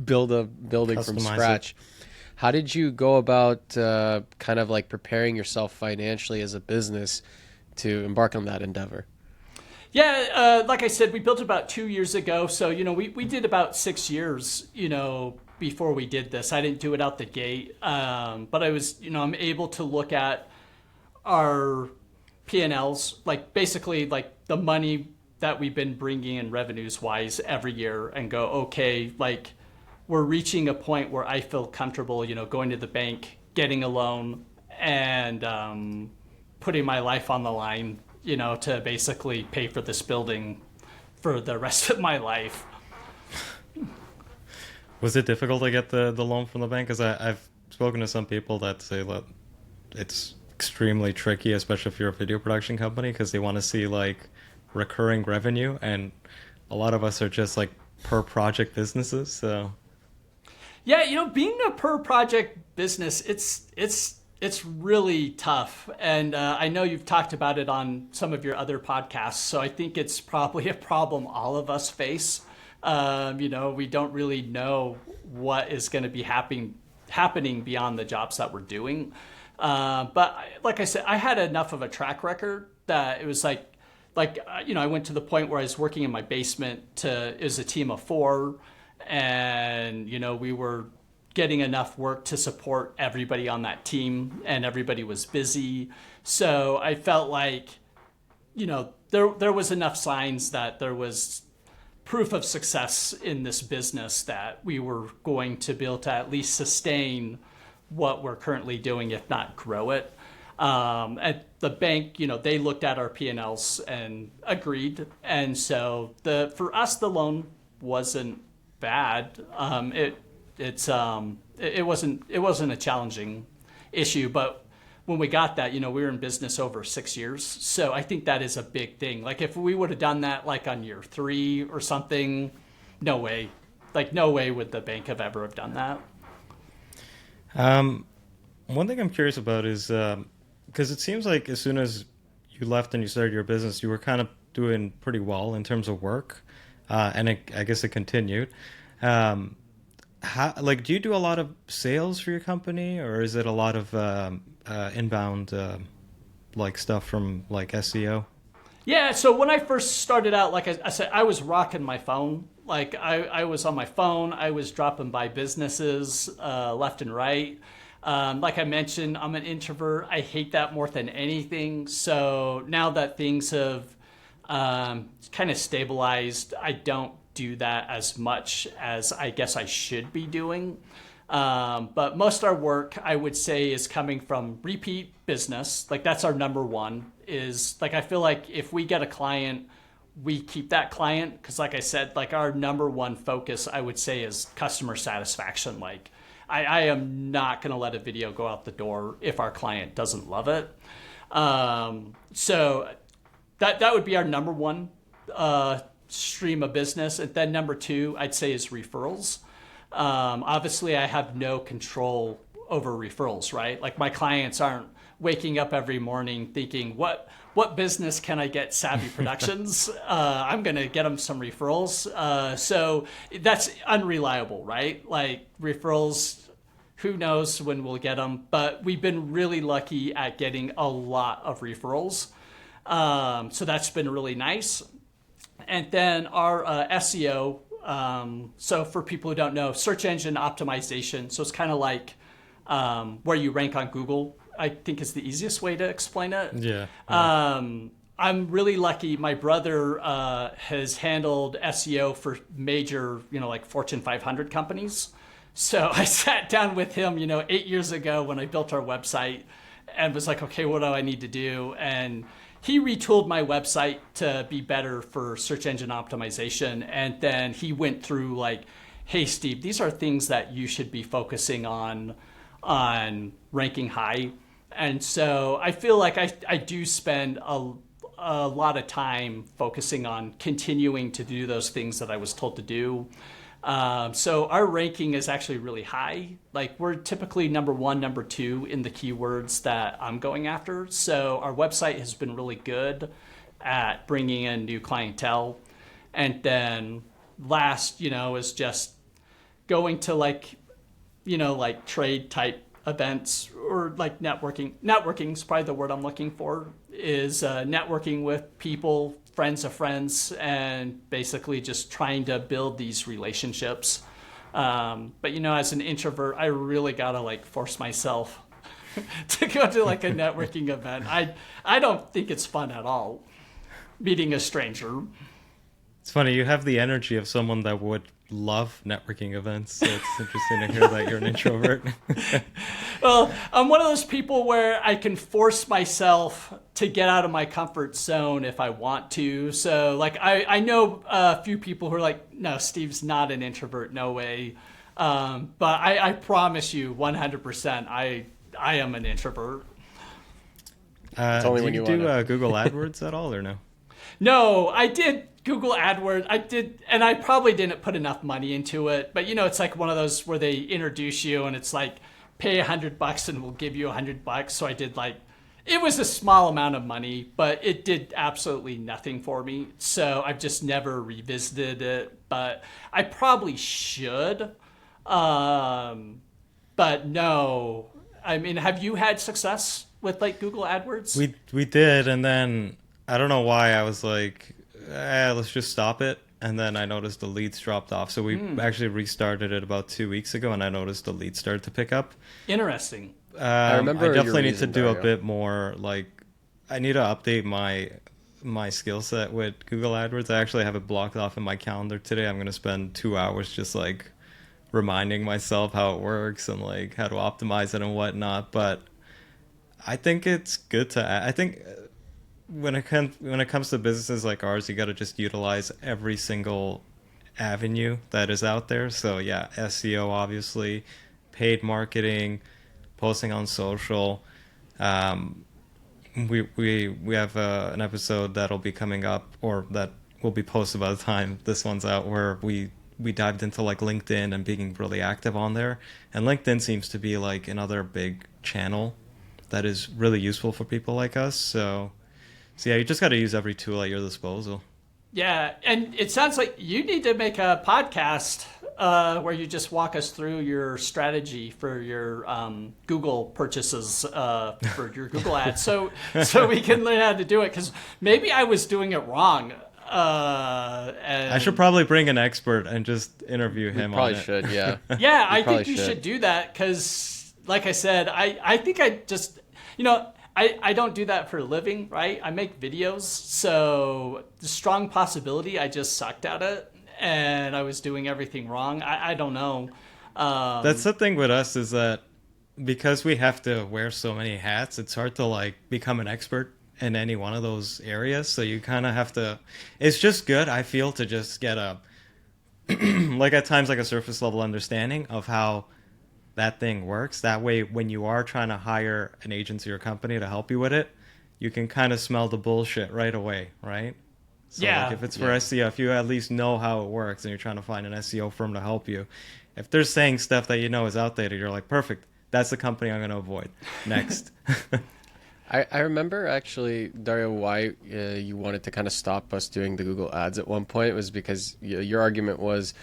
build a building from Customize scratch. How did you go about kind of like preparing yourself financially as a business to embark on that endeavor? Yeah, like I said, we built about 2 years ago. So, you know, we did about 6 years, you know, before we did this. I didn't do it out the gate. But I was, you know, I'm able to look at our P&Ls, like basically like the money that we've been bringing in revenues wise every year and go, okay, like we're reaching a point where I feel comfortable, you know, going to the bank, getting a loan and putting my life on the line, you know, to basically pay for this building for the rest of my life. Was it difficult to get the loan from the bank? Because I've spoken to some people that say that it's extremely tricky, especially if you're a video production company, because they want to see like recurring revenue, and a lot of us are just like per project businesses. So yeah, you know, being a per project business, it's really tough, and I know you've talked about it on some of your other podcasts, so I think it's probably a problem all of us face. You know, we don't really know what is going to be happening beyond the jobs that we're doing. But like I said, I had enough of a track record that it was like, you know, I went to the point where I was working in my basement it was a team of 4, and, you know, we were getting enough work to support everybody on that team, and everybody was busy. So I felt like, you know, there was enough signs that there was proof of success in this business that we were going to be able to at least sustain what we're currently doing, if not grow it. At the bank, you know, they looked at our P&Ls and agreed. And so for us, the loan wasn't bad. It wasn't a challenging issue, but when we got that, you know, we were in business over 6 years. So I think that is a big thing. Like if we would have done that like on year 3 or something, no way. Like no way would the bank have ever have done that. one thing I'm curious about is because it seems like as soon as you left and you started your business, you were kind of doing pretty well in terms of work, and I guess it continued. Like, do you do a lot of sales for your company, or is it a lot of inbound like stuff from like SEO? Yeah, so when I first started out, like I said, I was rocking my phone. Like I was on my phone, I was dropping by businesses left and right. Like I mentioned, I'm an introvert. I hate that more than anything. So now that things have kind of stabilized, I don't do that as much as I guess I should be doing. But most of our work, I would say, is coming from repeat business. Like that's our number one, is like I feel like if we get a client, we keep that client, because like I said, like our number one focus, I would say, is customer satisfaction. Like I am not going to let a video go out the door if our client doesn't love it. So that would be our number one stream of business. And then number two, I'd say, is referrals. Obviously, I have no control over referrals, right? Like my clients aren't waking up every morning thinking, what business can I get Savvy Productions? I'm going to get them some referrals. So that's unreliable, right? Like referrals, who knows when we'll get them, but we've been really lucky at getting a lot of referrals. So that's been really nice. And then our SEO, so for people who don't know, search engine optimization. So it's kind of like where you rank on Google, I think is the easiest way to explain it. Yeah. I'm really lucky. My brother has handled SEO for major, like Fortune 500 companies. So I sat down with him, 8 years ago when I built our website and was like, okay, what do I need to do? And he retooled my website to be better for search engine optimization. And then he went through like, hey, Steve, these are things that you should be focusing on ranking high. And so I feel like I do spend a lot of time focusing on continuing to do those things that I was told to do. So our ranking is actually really high. Like we're typically number 1, number 2 in the keywords that I'm going after. So our website has been really good at bringing in new clientele. And then last, is just going to like trade type events or like networking. Networking is probably the word I'm looking for, is networking with people, friends of friends, and basically just trying to build these relationships. But as an introvert, I really gotta like force myself to go to like a networking event. I don't think it's fun at all, meeting a stranger. It's funny, you have the energy of someone that would love networking events, so it's interesting to hear that you're an introvert. Well, I'm one of those people where I can force myself to get out of my comfort zone if I want to. So like I know a few people who are like, no, Steve's not an introvert, no way. But I promise you 100% I am an introvert. It's only when you do Google AdWords at all or no? No, I did Google AdWords. I did, and I probably didn't put enough money into it. But it's like one of those where they introduce you, and it's like pay $100 and we'll give you $100. So I did it was a small amount of money, but it did absolutely nothing for me. So I've just never revisited it. But I probably should. But no, I mean, have you had success with like Google AdWords? We did, and then I don't know why I was like, let's just stop it. And then I noticed the leads dropped off. So we actually restarted it about 2 weeks ago, and I noticed the leads started to pick up. Interesting. I definitely need to do a bit more. Like, I need to update my skill set with Google AdWords. I actually have it blocked off in my calendar today. I'm going to spend 2 hours just like reminding myself how it works and like how to optimize it and whatnot. But I think it's good to. I think when it comes to businesses like ours, you got to just utilize every single avenue that is out there. So yeah, SEO obviously, paid marketing, posting on social. We have an episode that'll be coming up, or that will be posted by the time this one's out, where we dived into like LinkedIn and being really active on there. And LinkedIn seems to be like another big channel that is really useful for people like us. So yeah, you just got to use every tool at your disposal. Yeah, and it sounds like you need to make a podcast where you just walk us through your strategy for your Google purchases for your Google ads, so we can learn how to do it. Because maybe I was doing it wrong. And I should probably bring an expert and just interview him. Probably on it. should, yeah. Yeah, I think you should do that because, like I said, I think I just I don't do that for a living, right? I make videos, so the strong possibility I just sucked at it and I was doing everything wrong. I don't know. That's the thing with us, is that because we have to wear so many hats, it's hard to like become an expert in any one of those areas. So you kind of have to. It's just good, I feel, to just get a like at times like a surface level understanding of how that thing works. That way, when you are trying to hire an agency or company to help you with it, you can kind of smell the bullshit right away, right? So yeah. Like if it's for SEO, if you at least know how it works and you're trying to find an SEO firm to help you, if they're saying stuff that is outdated, you're like, perfect, that's the company I'm going to avoid. Next. I remember actually, Dario, why you wanted to kind of stop us doing the Google ads at one point was because your argument was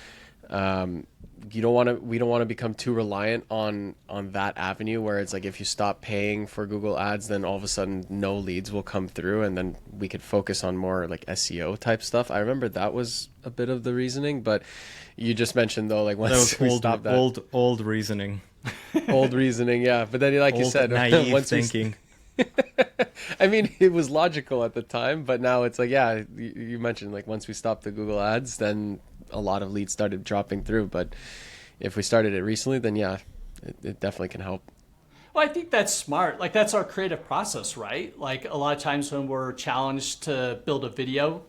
we don't want to become too reliant on that avenue, where it's like if you stop paying for Google ads, then all of a sudden no leads will come through, and then we could focus on more like SEO type stuff. I remember that was a bit of the reasoning, but you just mentioned though, like once we stopped that old reasoning, old reasoning, yeah. But then, like you said, naive once thinking. I mean, it was logical at the time, but now it's like, yeah, you mentioned like once we stopped the Google ads, then a lot of leads started dropping through. But if we started it recently, then yeah, it definitely can help. Well, I think that's smart. Like that's our creative process, right? Like a lot of times when we're challenged to build a video,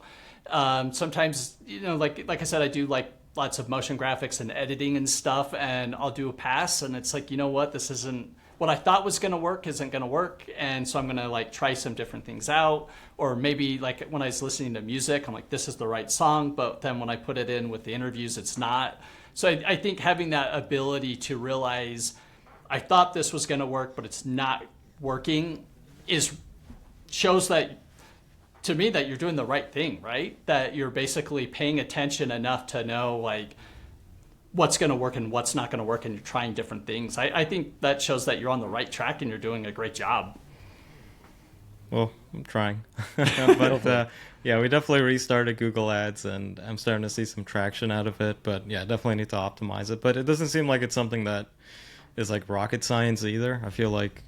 sometimes, like I said, I do like lots of motion graphics and editing and stuff, and I'll do a pass, and it's like, you know what, this isn't what I thought was going to work isn't going to work. And so I'm going to like try some different things out. Or maybe like when I was listening to music, I'm like, this is the right song. But then when I put it in with the interviews, it's not. So I think having that ability to realize I thought this was going to work, but it's not working shows that to me that you're doing the right thing, right? That you're basically paying attention enough to know like what's going to work and what's not going to work, and you're trying different things. I think that shows that you're on the right track and you're doing a great job. Well, I'm trying. But yeah, we definitely restarted Google Ads, and I'm starting to see some traction out of it. But yeah, definitely need to optimize it. But it doesn't seem like it's something that is like rocket science either. I feel like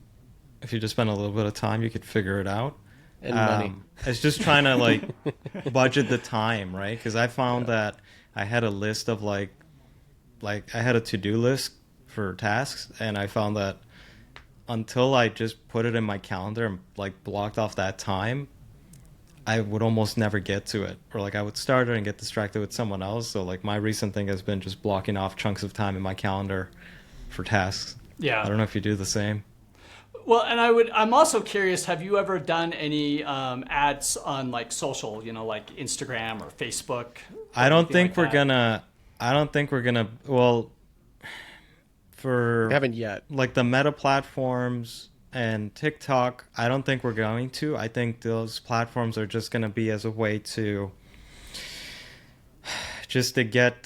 if you just spend a little bit of time, you could figure it out. And money. It's just trying to like budget the time, right? Because I found that I had a list of like I had a to-do list for tasks, and I found that until I just put it in my calendar and like blocked off that time, I would almost never get to it, or like I would start it and get distracted with someone else. So like my recent thing has been just blocking off chunks of time in my calendar for tasks. Yeah. I don't know if you do the same. Well, and I'm also curious, have you ever done any ads on like social, like Instagram or Facebook? I don't think we're gonna, well, for We haven't yet. like the Meta platforms and TikTok, I don't think we're going to. I think those platforms are just going to be as a way to just to get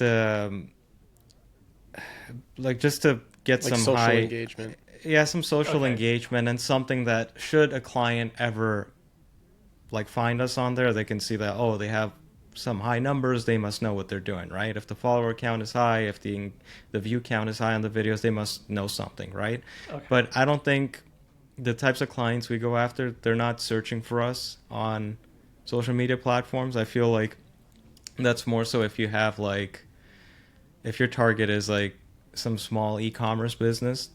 Like some social high engagement. Yeah, some social engagement, and something that should a client ever like find us on there, they can see that, oh, they have some high numbers, they must know what they're doing, right? If the follower count is high, if the view count is high on the videos, they must know something, right? Okay. But I don't think the types of clients we go after, they're not searching for us on social media platforms. I feel like that's more so if you have like, if your target is like some small e-commerce business,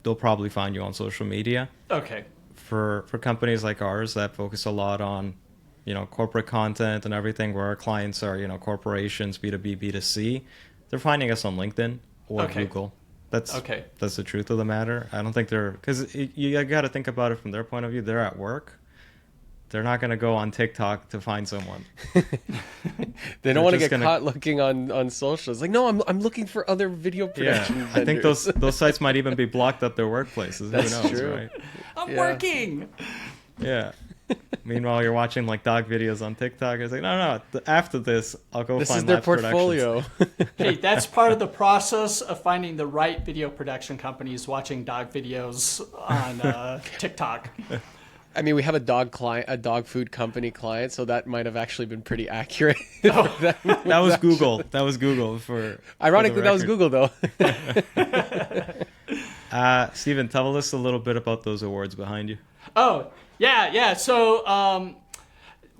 they'll probably find you on social media. Okay. For companies like ours that focus a lot on, corporate content and everything, where our clients are, corporations, B2B, B2C, they're finding us on LinkedIn or Google. That's the truth of the matter. I don't think because you got to think about it from their point of view. They're at work. They're not going to go on TikTok to find someone. They don't want to get caught looking on social. It's like, no, I'm looking for other video production vendors. I think those sites might even be blocked at their workplaces. That's Who knows, true. right? I'm working. Yeah. Meanwhile, you're watching like dog videos on TikTok. It's like, no. After this, I'll go find their Labs portfolio. Hey, that's part of the process of finding the right video production companies, watching dog videos on TikTok. I mean, we have a dog food company client, so that might have actually been pretty accurate. That was Google. That was Google for. Ironically, that was Google though. Steven, tell us a little bit about those awards behind you. Oh, yeah. So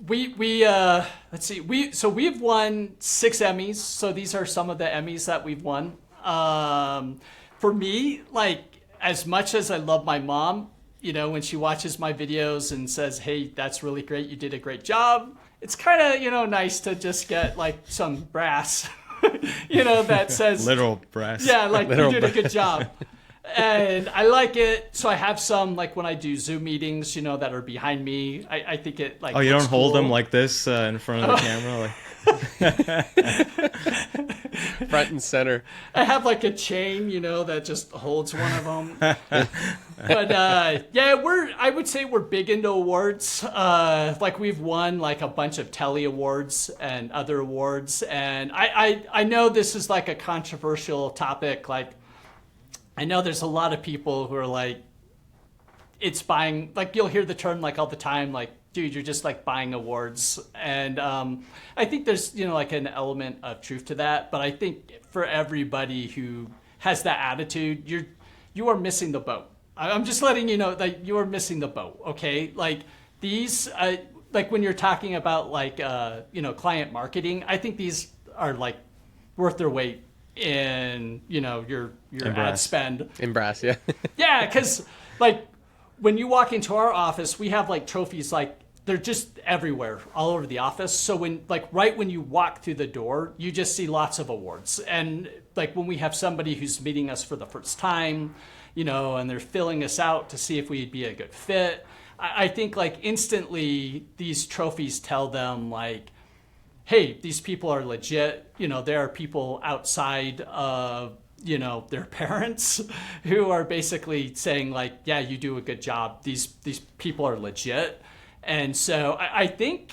we let's see. We've won 6 Emmys. So these are some of the Emmys that we've won. For me, like, as much as I love my mom, when she watches my videos and says, "Hey, that's really great. You did a great job." It's kind of, nice to just get like some brass, that says literal brass. Yeah, like you did a good job. And I like it. So I have some, like when I do Zoom meetings, that are behind me. I think it like. Oh, you don't hold cool. them like this in front of the camera, like. Front and center. I have like a chain, that just holds one of them. But I would say we're big into awards. Like we've won like a bunch of Telly awards and other awards. And I know this is like a controversial topic. Like I know there's a lot of people who are like, it's buying, like you'll hear the term like all the time, like, dude, you're just like buying awards. And I think there's, like an element of truth to that. But I think for everybody who has that attitude, you are missing the boat. I'm just letting you know that you are missing the boat, okay? Like these, like when you're talking about like, client marketing, I think these are like worth their weight in, your ad spend. In brass, yeah. Yeah, because like when you walk into our office, we have like trophies, like they're just everywhere, all over the office. So right when you walk through the door, you just see lots of awards. And like when we have somebody who's meeting us for the first time, and they're filling us out to see if we'd be a good fit. I think like instantly these trophies tell them like, hey, these people are legit. There are people outside of, their parents who are basically saying like, yeah, you do a good job. These people are legit. And so I think,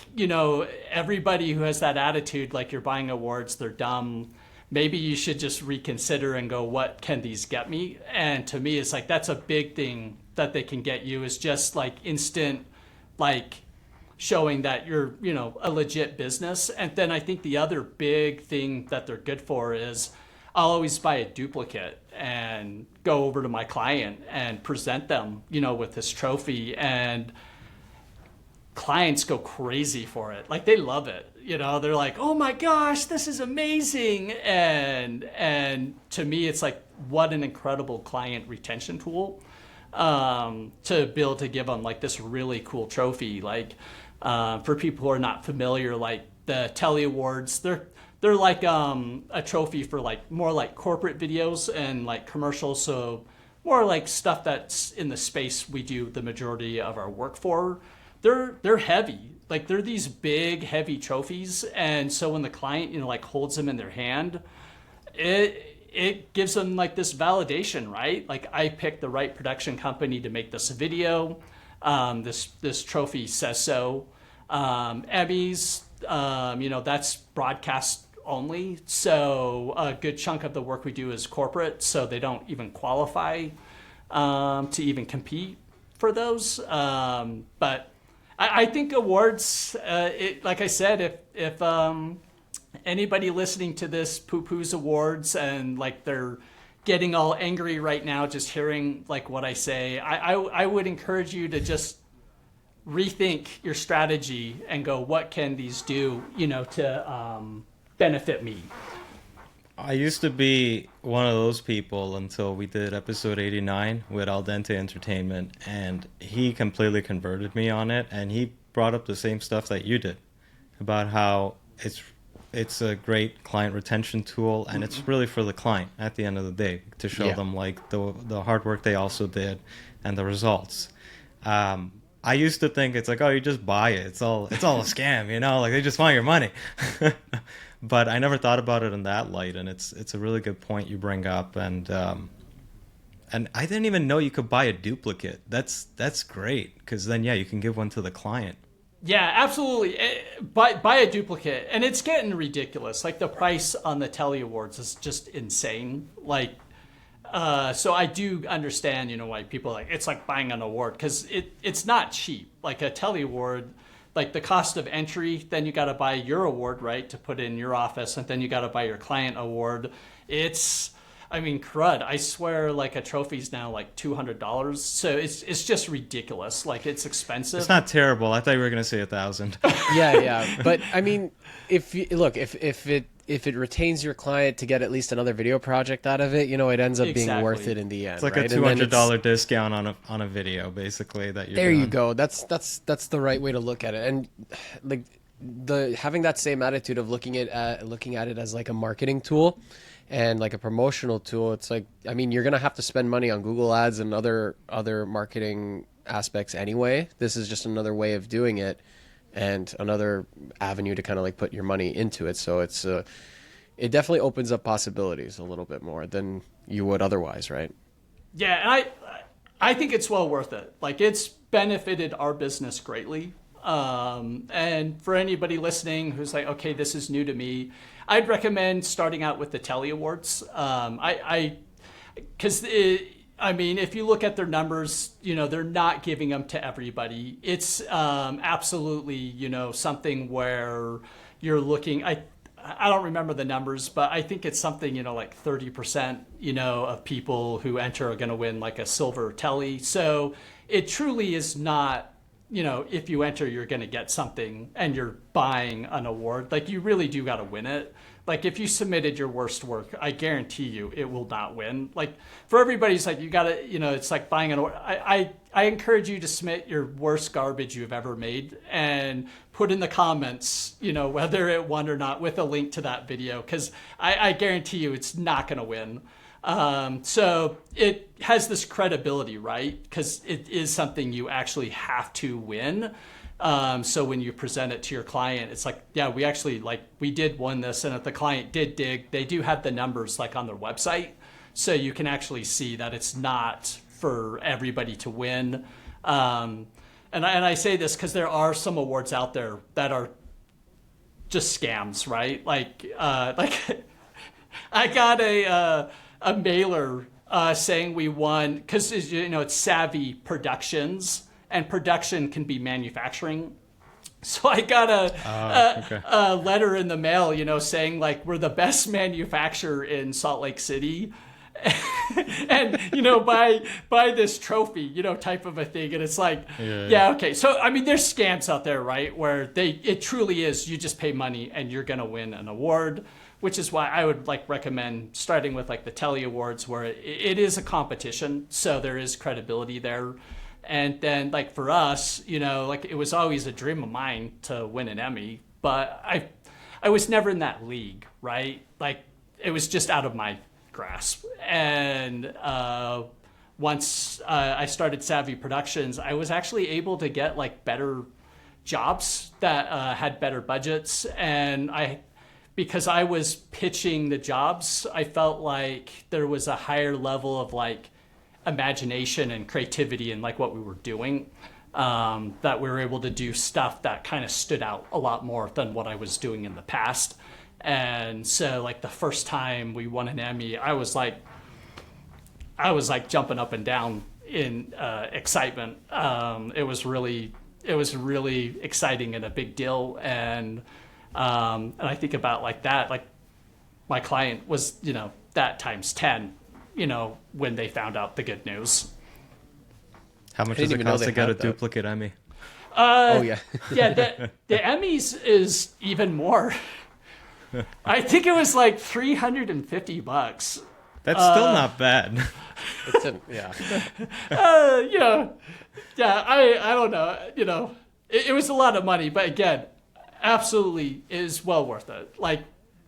everybody who has that attitude, like you're buying awards, they're dumb. Maybe you should just reconsider and go, what can these get me? And to me, it's like, that's a big thing that they can get you, is just like instant, like showing that you're, a legit business. And then I think the other big thing that they're good for is I'll always buy a duplicate and go over to my client and present them, with this trophy, and clients go crazy for it. Like they love it. They're like, oh my gosh, this is amazing. And to me, it's like, what an incredible client retention tool, to be able to give them like this really cool trophy. Like, for people who are not familiar, like the Telly Awards, they're like, a trophy for like more like corporate videos and like commercials. So more like stuff that's in the space we do the majority of our work for. They're heavy. Like they're these big, heavy trophies. And so when the client, like holds them in their hand, it gives them like this validation, right? Like I picked the right production company to make this video. This trophy says so. Emmys, that's broadcast only. So a good chunk of the work we do is corporate. So they don't even qualify, to even compete for those. But I think awards, like I said, if anybody listening to this poo-poos awards and like they're getting all angry right now just hearing like what I say, I would encourage you to just rethink your strategy and go, what can these do, to benefit me? I used to be one of those people until we did episode 89 with Al Dente Entertainment, and he completely converted me on it, and he brought up the same stuff that you did about how it's a great client retention tool, and it's really for the client at the end of the day to show them like the hard work they also did and the results. I used to think it's like, oh, you just buy it. It's all a scam, like they just want your money. But I never thought about it in that light, and it's a really good point you bring up, and I didn't even know you could buy a duplicate. That's great, because then you can give one to the client. Yeah, absolutely. Buy a duplicate, and it's getting ridiculous. Like the price on the Telly Awards is just insane. Like, so I do understand, why people like it's like buying an award, because it's not cheap. Like a Telly Award. Like the cost of entry, then you got to buy your award, right, to put in your office, and then you got to buy your client award. Crud. I swear, like a trophy's now like $200. So it's just ridiculous. Like it's expensive. It's not terrible. I thought you were gonna say 1,000. Yeah. But I mean, if it retains your client to get at least another video project out of it, it ends up being worth it in the end. It's like right? a $200 discount on a video, basically, that you're there doing. You go. That's the right way to look at it. And like having that same attitude of looking at it as like a marketing tool and like a promotional tool. It's like, you're gonna have to spend money on Google ads and other marketing aspects anyway. This is just another way of doing it, and another avenue to kind of like put your money into it. So it definitely opens up possibilities a little bit more than you would otherwise, right? Yeah, and I think it's well worth it. Like it's benefited our business greatly. And for anybody listening who's like, okay, this is new to me, I'd recommend starting out with the Telly Awards. Because if you look at their numbers, they're not giving them to everybody. It's absolutely, something where you're looking. I don't remember the numbers, but I think it's something, like 30%, of people who enter are going to win like a silver Telly. So it truly is not, if you enter, you're going to get something and you're buying an award. Like you really do got to win it. Like if you submitted your worst work, I guarantee you it will not win. Like for everybody's like, you got to, it's like buying an award. I encourage you to submit your worst garbage you've ever made and put in the comments, whether it won or not, with a link to that video. Cause I guarantee you it's not going to win. So it has this credibility, right? Because it is something you actually have to win. So when you present it to your client, it's like, yeah, we actually we did win this, and if the client did dig, they do have the numbers like on their website, so you can actually see that it's not for everybody to win. And I say this because there are some awards out there that are just scams, right? Like I got a mailer saying we won because it's Savvy Productions, and production can be manufacturing. So I got a letter in the mail, saying like we're the best manufacturer in Salt Lake City. And buy this trophy, type of a thing. And it's like, yeah, okay. So I mean, there's scams out there, right, where it truly is, you just pay money and you're gonna win an award, which is why I would recommend starting with the Telly Awards, where it is a competition, so there is credibility there. And then for us, it was always a dream of mine to win an Emmy, but I was never in that league, right? It was just out of my grasp. And once I started Savvy Productions, I was actually able to get better jobs that had better budgets. And because I was pitching the jobs, I felt like there was a higher level of imagination and creativity in what we were doing, that we were able to do stuff that kind of stood out a lot more than what I was doing in the past. And so the first time we won an Emmy, I was jumping up and down in excitement. It was really exciting and a big deal. And I think about that, my client was, that times 10, when they found out the good news. How much does it cost to get a duplicate Emmy? Yeah, the Emmys is even more. I think it was $350. That's still not bad. Yeah, I don't know. It was a lot of money, but again, absolutely is well worth it.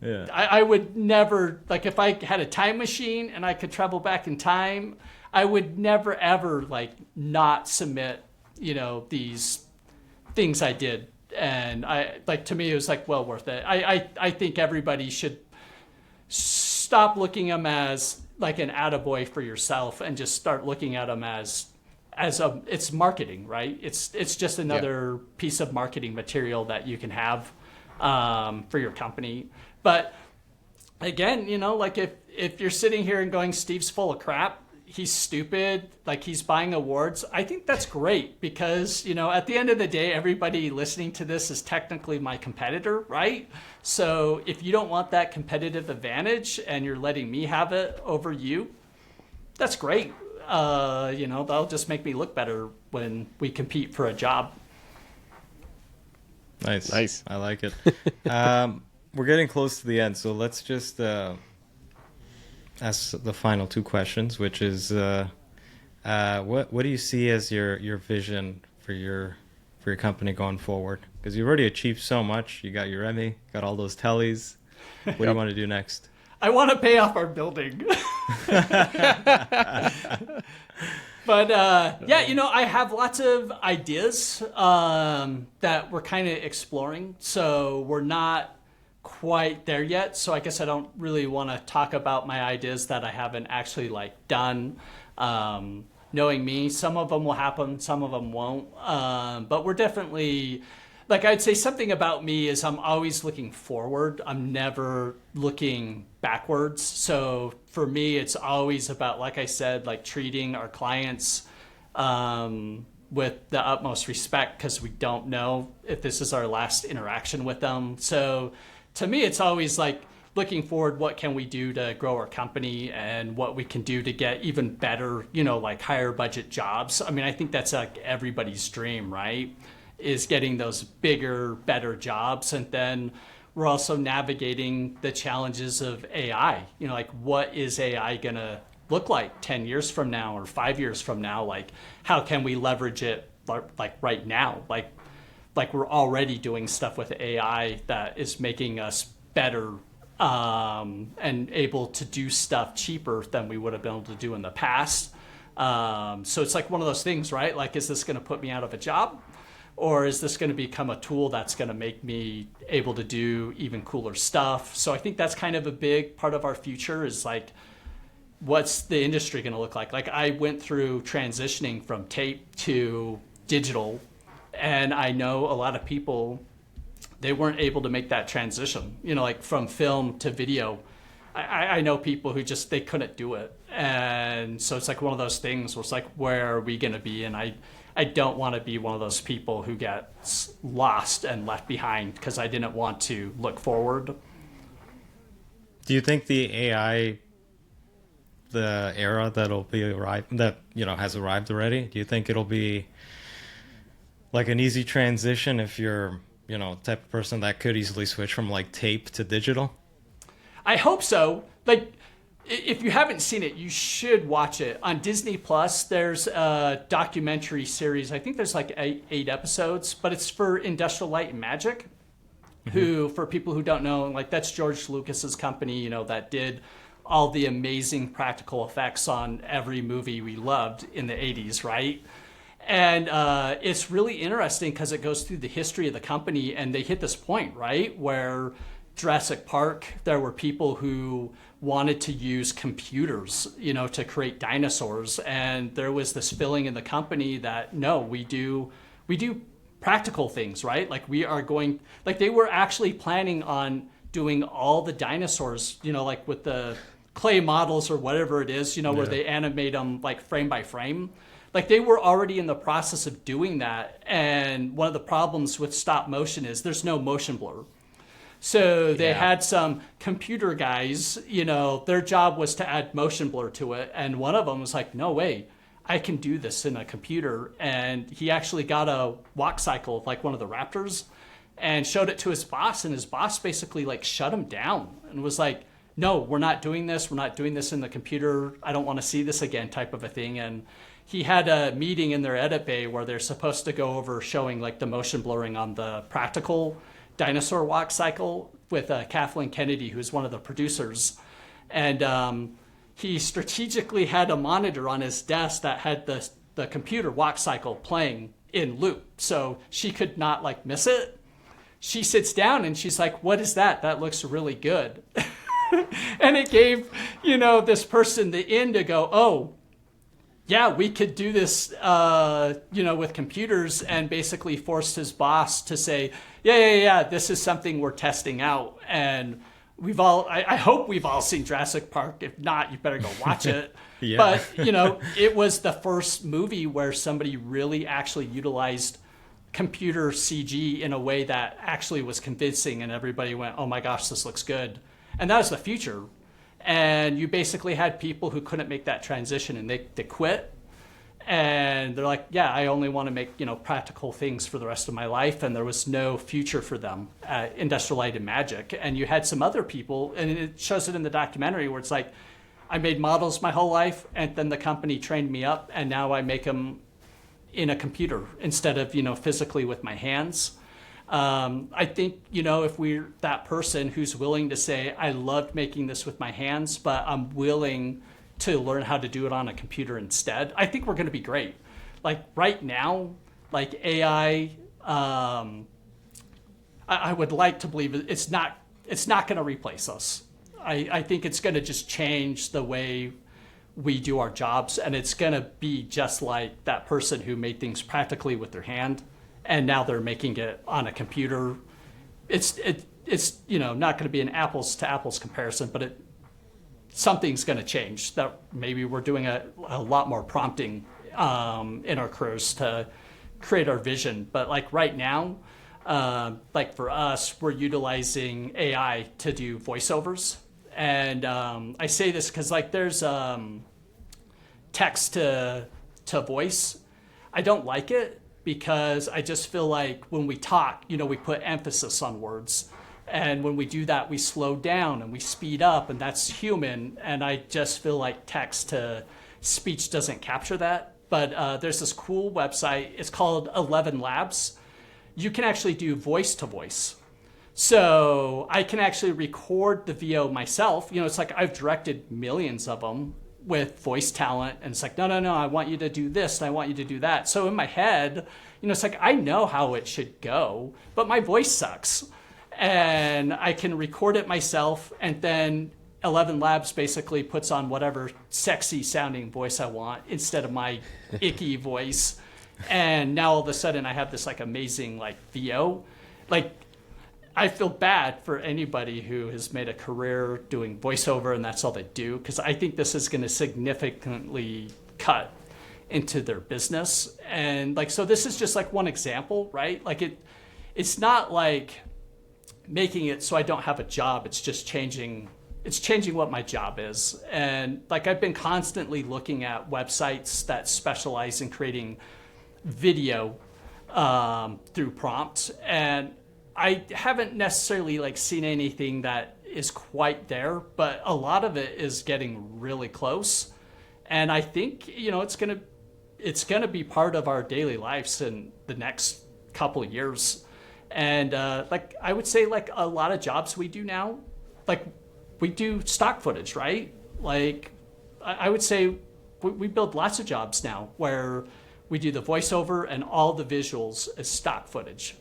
Yeah. I would never, if I had a time machine and I could travel back in time, I would never ever not submit, these things I did. And to me, it was well worth it. I think everybody should stop looking at them as an attaboy for yourself and just start looking at them as it's marketing, right? It's just another piece of marketing material that you can have for your company. But again, if you're sitting here and going, Steve's full of crap, he's stupid, he's buying awards, I think that's great, because at the end of the day, everybody listening to this is technically my competitor, right? So if you don't want that competitive advantage and you're letting me have it over you, that's great. That'll just make me look better when we compete for a job. Nice. I like it. We're getting close to the end, so let's just ask the final two questions, which is what do you see as your vision for your company going forward? Because you've already achieved so much. You got your Emmy, got all those tellies. What do you want to do next? I want to pay off our building. But I have lots of ideas that we're kind of exploring. So we're not quite there yet. So I guess I don't really want to talk about my ideas that I haven't actually done. Knowing me, some of them will happen, some of them won't. But we're definitely, I'd say something about me is I'm always looking forward. I'm never looking backwards. So for me, it's always about, like I said, treating our clients with the utmost respect, because we don't know if this is our last interaction with them. So to me, it's always looking forward, what can we do to grow our company and what we can do to get even better, higher budget jobs. I mean, I think that's everybody's dream, right? Is getting those bigger, better jobs. And then we're also navigating the challenges of AI. What is AI going to look like 10 years from now or 5 years from now? How can we leverage it right now? We're already doing stuff with AI that is making us better and able to do stuff cheaper than we would have been able to do in the past. So it's like one of those things, right? Like, is this going to put me out of a job? Or is this going to become a tool that's going to make me able to do even cooler stuff? So I think that's kind of a big part of our future is like, what's the industry going to look like? Like, I went through transitioning from tape to digital, and I know a lot of people, they weren't able to make that transition, you know, like from film to video. I know people who just, they couldn't do it. And so it's like one of those things where it's like, where are we going to be? And I don't want to be one of those people who gets lost and left behind because I didn't want to look forward. Do you think the AI, the era that'll be arrived, that, you know, has arrived already, do you think it'll be like an easy transition if you're, you know, type of person that could easily switch from like tape to digital? I hope so. Like, if you haven't seen it, you should watch it. On Disney Plus, there's a documentary series. I think there's like eight episodes, but it's for Industrial Light and Magic, who, for people who don't know, like, that's George Lucas's company, you know, that did all the amazing practical effects on every movie we loved in the 80s, right? And it's really interesting because it goes through the history of the company, and they hit this point, right, where Jurassic Park, there were people who wanted to use computers, you know, to create dinosaurs. And there was this feeling in the company that, no, we do practical things, right? Like, we are going, like, they were actually planning on doing all the dinosaurs, you know, like with the clay models or whatever it is, you know, where they animate them like frame by frame. Like, they were already in the process of doing that. And one of the problems with stop motion is there's no motion blur. So they had some computer guys, you know, their job was to add motion blur to it. And one of them was like, no way, I can do this in a computer. And he actually got a walk cycle of like one of the Raptors and showed it to his boss. And his boss basically like shut him down and was like, no, we're not doing this. We're not doing this in the computer. I don't want to see this again, type of a thing. And he had a meeting in their edit bay where they're supposed to go over showing like the motion blurring on the practical dinosaur walk cycle with Kathleen Kennedy, who's one of the producers. And he strategically had a monitor on his desk that had the computer walk cycle playing in loop. So she could not like miss it. She sits down and she's like, what is that? That looks really good. And it gave, you know, this person the in to go, oh, yeah, we could do this, you know, with computers, and basically forced his boss to say, yeah, this is something we're testing out. And we've all, I hope we've all seen Jurassic Park. If not, you better go watch it. Yeah. But, you know, it was the first movie where somebody really actually utilized computer CG in a way that actually was convincing, and everybody went, oh my gosh, this looks good. And that was the future. And you basically had people who couldn't make that transition, and they quit. And they're like, yeah, I only want to make, you know, practical things for the rest of my life. And there was no future for them at Industrial Light and Magic. And you had some other people, and it shows it in the documentary, where it's like, I made models my whole life, and then the company trained me up, and now I make them in a computer instead of, you know, physically with my hands. I think, you know, if we're that person who's willing to say, I loved making this with my hands, but I'm willing to learn how to do it on a computer instead, I think we're going to be great. Like, right now, like AI, I would like to believe it's not going to replace us. I think it's going to just change the way we do our jobs, and it's going to be just like that person who made things practically with their hand, and now they're making it on a computer. It's you know, not going to be an apples to apples comparison, but something's going to change. That maybe we're doing a lot more prompting in our careers to create our vision. But like right now, like for us, we're utilizing AI to do voiceovers. And I say this because like there's text to voice. I don't like it because I just feel like when we talk, you know, we put emphasis on words. And when we do that, we slow down and we speed up, and that's human. And I just feel like text to speech doesn't capture that. But there's this cool website. It's called 11 Labs. You can actually do voice to voice. So I can actually record the VO myself. It's like I've directed millions of them with voice talent, and it's like, no, I want you to do this and I want you to do that. So in my head, it's like I know how it should go, but my voice sucks. And I can record it myself, and then 11 Labs basically puts on whatever sexy sounding voice I want instead of my icky voice. And now all of a sudden I have this like amazing like VO. Like, I feel bad for anybody who has made a career doing voiceover and that's all they do, because I think this is going to significantly cut into their business. And like, so this is just like one example, right? Like it's not like making it so I don't have a job. It's just changing what my job is. And like, I've been constantly looking at websites that specialize in creating video through prompts, and I haven't necessarily like seen anything that is quite there, but a lot of it is getting really close. And I think, it's gonna be part of our daily lives in the next couple of years. And like, I would say like a lot of jobs we do now, like we do stock footage, right? Like I would say we build lots of jobs now where we do the voiceover and all the visuals as stock footage.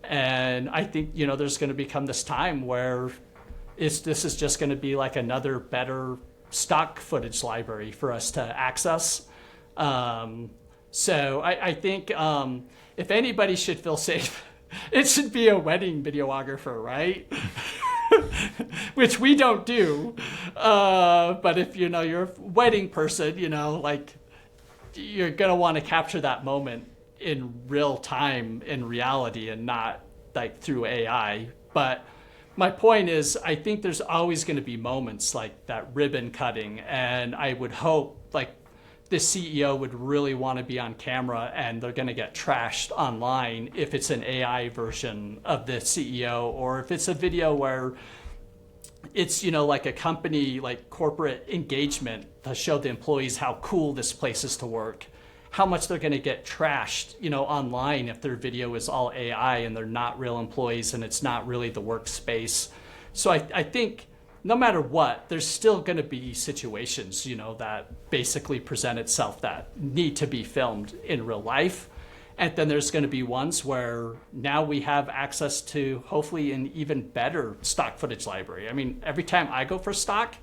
And I think, there's going to become this time where this is just going to be like another better stock footage library for us to access. So I think if anybody should feel safe, it should be a wedding videographer, right? Which we don't do. But if, you're a wedding person, like you're going to want to capture that moment in real time, in reality, and not like through AI. But my point is, I think there's always going to be moments like that ribbon cutting, and I would hope like the CEO would really want to be on camera, and they're going to get trashed online if it's an AI version of the CEO, or if it's a video where it's, like a company, like corporate engagement to show the employees how cool this place is to work, how much they're going to get trashed, online if their video is all AI and they're not real employees and it's not really the workspace. So I think no matter what, there's still going to be situations, that basically present itself that need to be filmed in real life. And then there's going to be ones where now we have access to hopefully an even better stock footage library. I mean, every time I go for stock,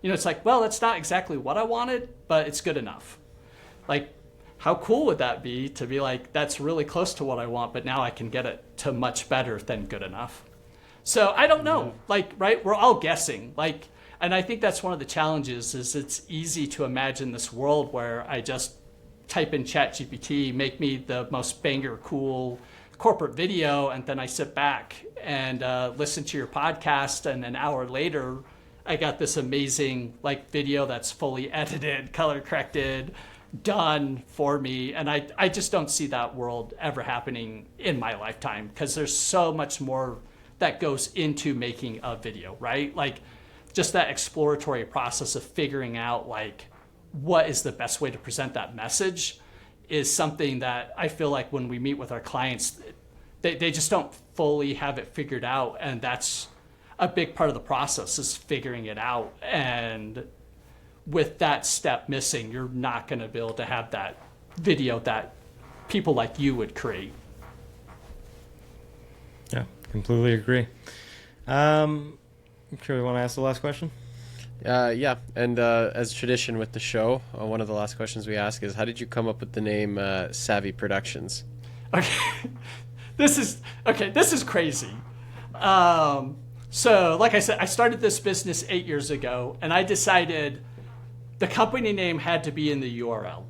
it's like, well, that's not exactly what I wanted, but it's good enough. Like, how cool would that be to be like, that's really close to what I want, but now I can get it to much better than good enough. So I don't know, like, right? We're all guessing, like, and I think that's one of the challenges is it's easy to imagine this world where I just type in ChatGPT, make me the most banger cool corporate video, and then I sit back and listen to your podcast, and an hour later, I got this amazing like video that's fully edited, color corrected, done for me. And I just don't see that world ever happening in my lifetime, because there's so much more that goes into making a video, right? Like just that exploratory process of figuring out like what is the best way to present that message is something that I feel like when we meet with our clients, they just don't fully have it figured out. And that's a big part of the process, is figuring it out. And with that step missing, you're not going to be able to have that video that people like you would create. Yeah, completely agree. I'm sure we want to ask the last question. Yeah, and as tradition with the show, one of the last questions we ask is, how did you come up with the name Savvy Productions? Okay, this is crazy. So, like I said, I started this business 8 years ago, and I decided the company name had to be in the URL.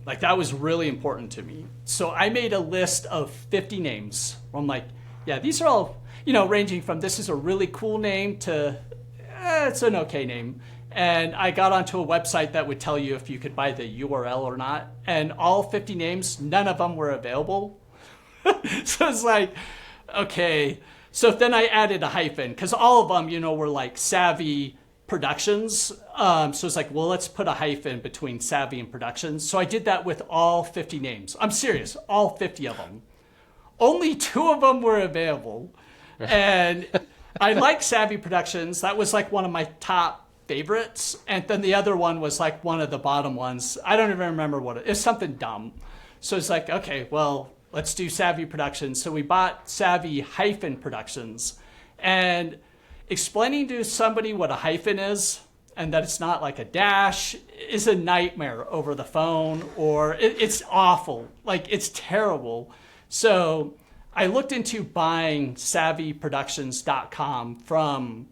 Like, that was really important to me. So I made a list of 50 names. I'm like, yeah, these are all, ranging from this is a really cool name to it's an okay name. And I got onto a website that would tell you if you could buy the URL or not. And all 50 names, none of them were available. So it's like, okay. So then I added a hyphen, because all of them, were like Savvy Productions. So it's like, well, let's put a hyphen between Savvy and Productions. So I did that with all 50 names. I'm serious, all 50 of them. Only 2 of them were available. And I like Savvy Productions. That was like one of my top favorites. And then the other one was like one of the bottom ones. I don't even remember what it was. Something dumb. So it's like, okay, well, let's do Savvy Productions. So we bought Savvy-Productions. And explaining to somebody what a hyphen is and that it's not like a dash is a nightmare over the phone, or it's awful. Like, it's terrible. So I looked into buying savvyproductions.com from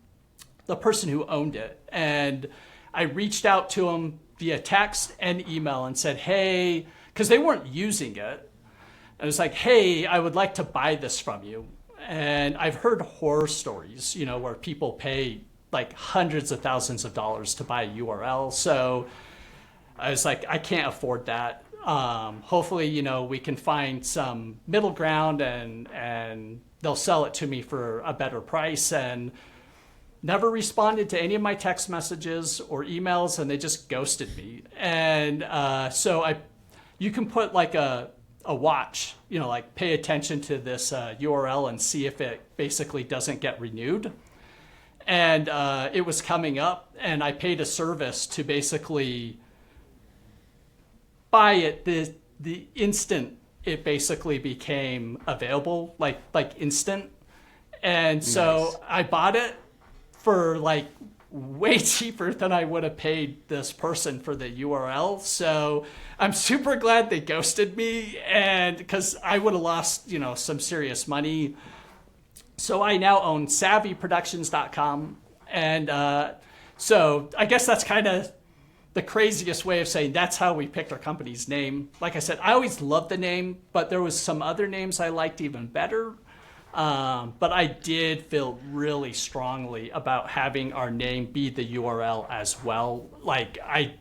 the person who owned it. And I reached out to him via text and email and said, hey, because they weren't using it. And it's like, hey, I would like to buy this from you. And I've heard horror stories, where people pay like hundreds of thousands of dollars to buy a URL. So I was like, I can't afford that. Hopefully, we can find some middle ground and they'll sell it to me for a better price. And never responded to any of my text messages or emails, and they just ghosted me. And so you can put like a watch, like pay attention to this URL and see if it basically doesn't get renewed. And it was coming up, and I paid a service to basically buy it the instant it basically became available, like instant. And so Nice. I bought it for like way cheaper than I would have paid this person for the URL. So I'm super glad they ghosted me, and because I would have lost, some serious money. So I now own savvyproductions.com. And so I guess that's kind of the craziest way of saying that's how we picked our company's name. Like I said, I always loved the name, but there was some other names I liked even better. But I did feel really strongly about having our name be the URL as well. Like, I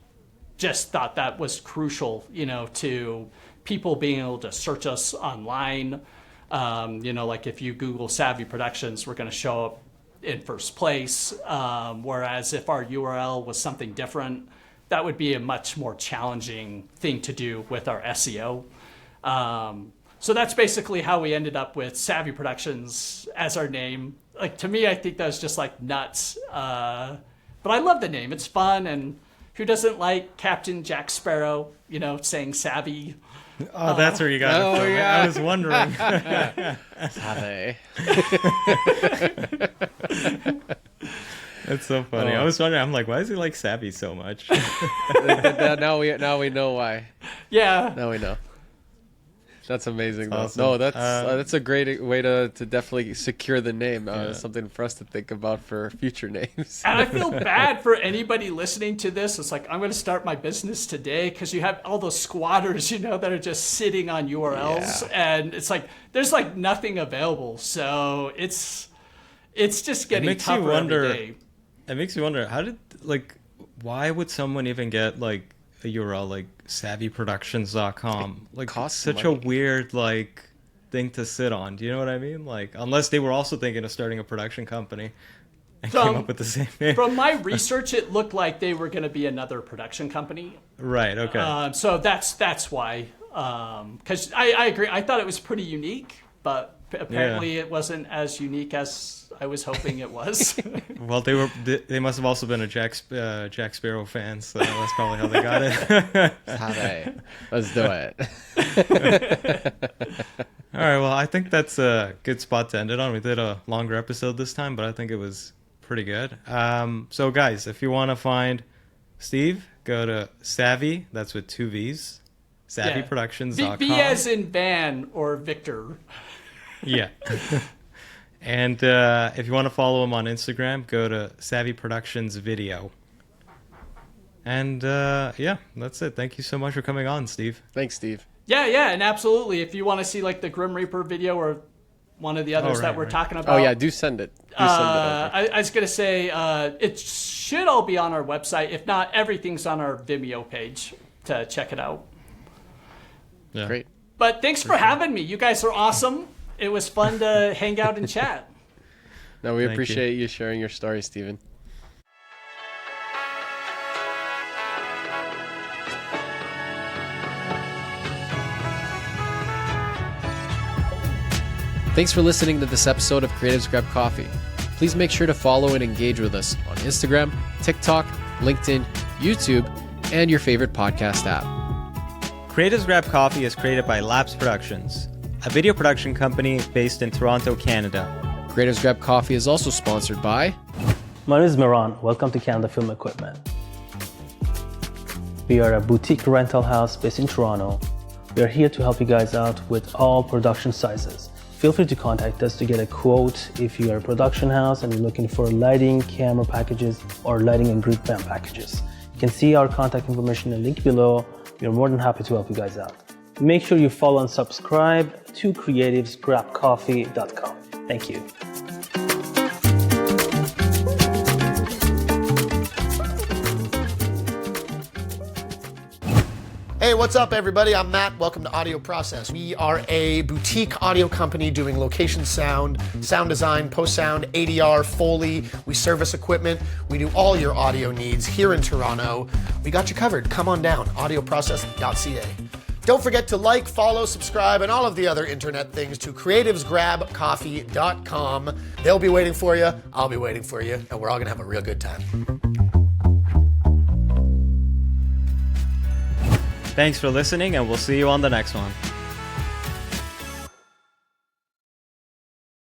just thought that was crucial, to people being able to search us online. Like if you Google Savvy Productions, we're going to show up in first place. Whereas if our URL was something different, that would be a much more challenging thing to do with our SEO. So that's basically how we ended up with Savvy Productions as our name. Like, to me, I think that was just like nuts. But I love the name. It's fun. And who doesn't like Captain Jack Sparrow, saying savvy? Oh, that's where you got it from. yeah. I was wondering. Savvy. That's so funny. I was wondering. I'm like, why does he like savvy so much? now we know why. Yeah. Now we know. That's amazing, though. Awesome. No, that's a great way to definitely secure the name. Something for us to think about for future names. And I feel bad for anybody listening to this. It's like, I'm going to start my business today, because you have all those squatters, that are just sitting on URLs. Yeah. And it's like, there's like nothing available. So it's just getting tougher every day. It makes you wonder, why would someone even get like a URL like savvyproductions.com? Like, costs such money. a weird thing to sit on. Do you know what I mean? Like, unless they were also thinking of starting a production company and came up with the same name. From my research, it looked like they were going to be another production company. Right. Okay. So that's why. Because I agree. I thought it was pretty unique, but apparently it wasn't as unique as I was hoping it was. Well, they must have also been a Jack Sparrow fan, so that's probably how they got it. Savvy. Let's do it. All right, well, I think that's a good spot to end it on. We did a longer episode this time, but I think it was pretty good. So, guys, if you want to find Steve, go to Savvy, that's with 2 V's, savvyproductions.com. V as in Van or Victor. Yeah. And if you want to follow him on Instagram, go to Savvy Productions Video. And yeah, that's it. Thank you so much for coming on, Steve. Thanks, Steve. Yeah, and absolutely. If you want to see like the Grim Reaper video or one of the others that we're talking about. Oh yeah, do send it. Do send it over. I was gonna say it should all be on our website. If not, everything's on our Vimeo page to check it out. Yeah. Great. But thanks for having me. You guys are awesome. It was fun to hang out and chat. No, we Thank appreciate you sharing your story, Steven. Thanks for listening to this episode of Creatives Grab Coffee. Please make sure to follow and engage with us on Instagram, TikTok, LinkedIn, YouTube, and your favorite podcast app. Creatives Grab Coffee is created by Labs Productions, a video production company based in Toronto, Canada. Creatives Grab Coffee is also sponsored by... My name is Miran. Welcome to Canada Film Equipment. We are a boutique rental house based in Toronto. We are here to help you guys out with all production sizes. Feel free to contact us to get a quote if you are a production house and you're looking for lighting, camera packages, or lighting and grid band packages. You can see our contact information in the link below. We are more than happy to help you guys out. Make sure you follow and subscribe to creativesgrabcoffee.com. Thank you. Hey, what's up, everybody? I'm Matt. Welcome to Audio Process. We are a boutique audio company doing location sound, sound design, post-sound, ADR, Foley. We service equipment. We do all your audio needs here in Toronto. We got you covered. Come on down, audioprocess.ca. Don't forget to like, follow, subscribe, and all of the other internet things to creativesgrabcoffee.com. They'll be waiting for you. I'll be waiting for you, and we're all going to have a real good time. Thanks for listening, and we'll see you on the next one.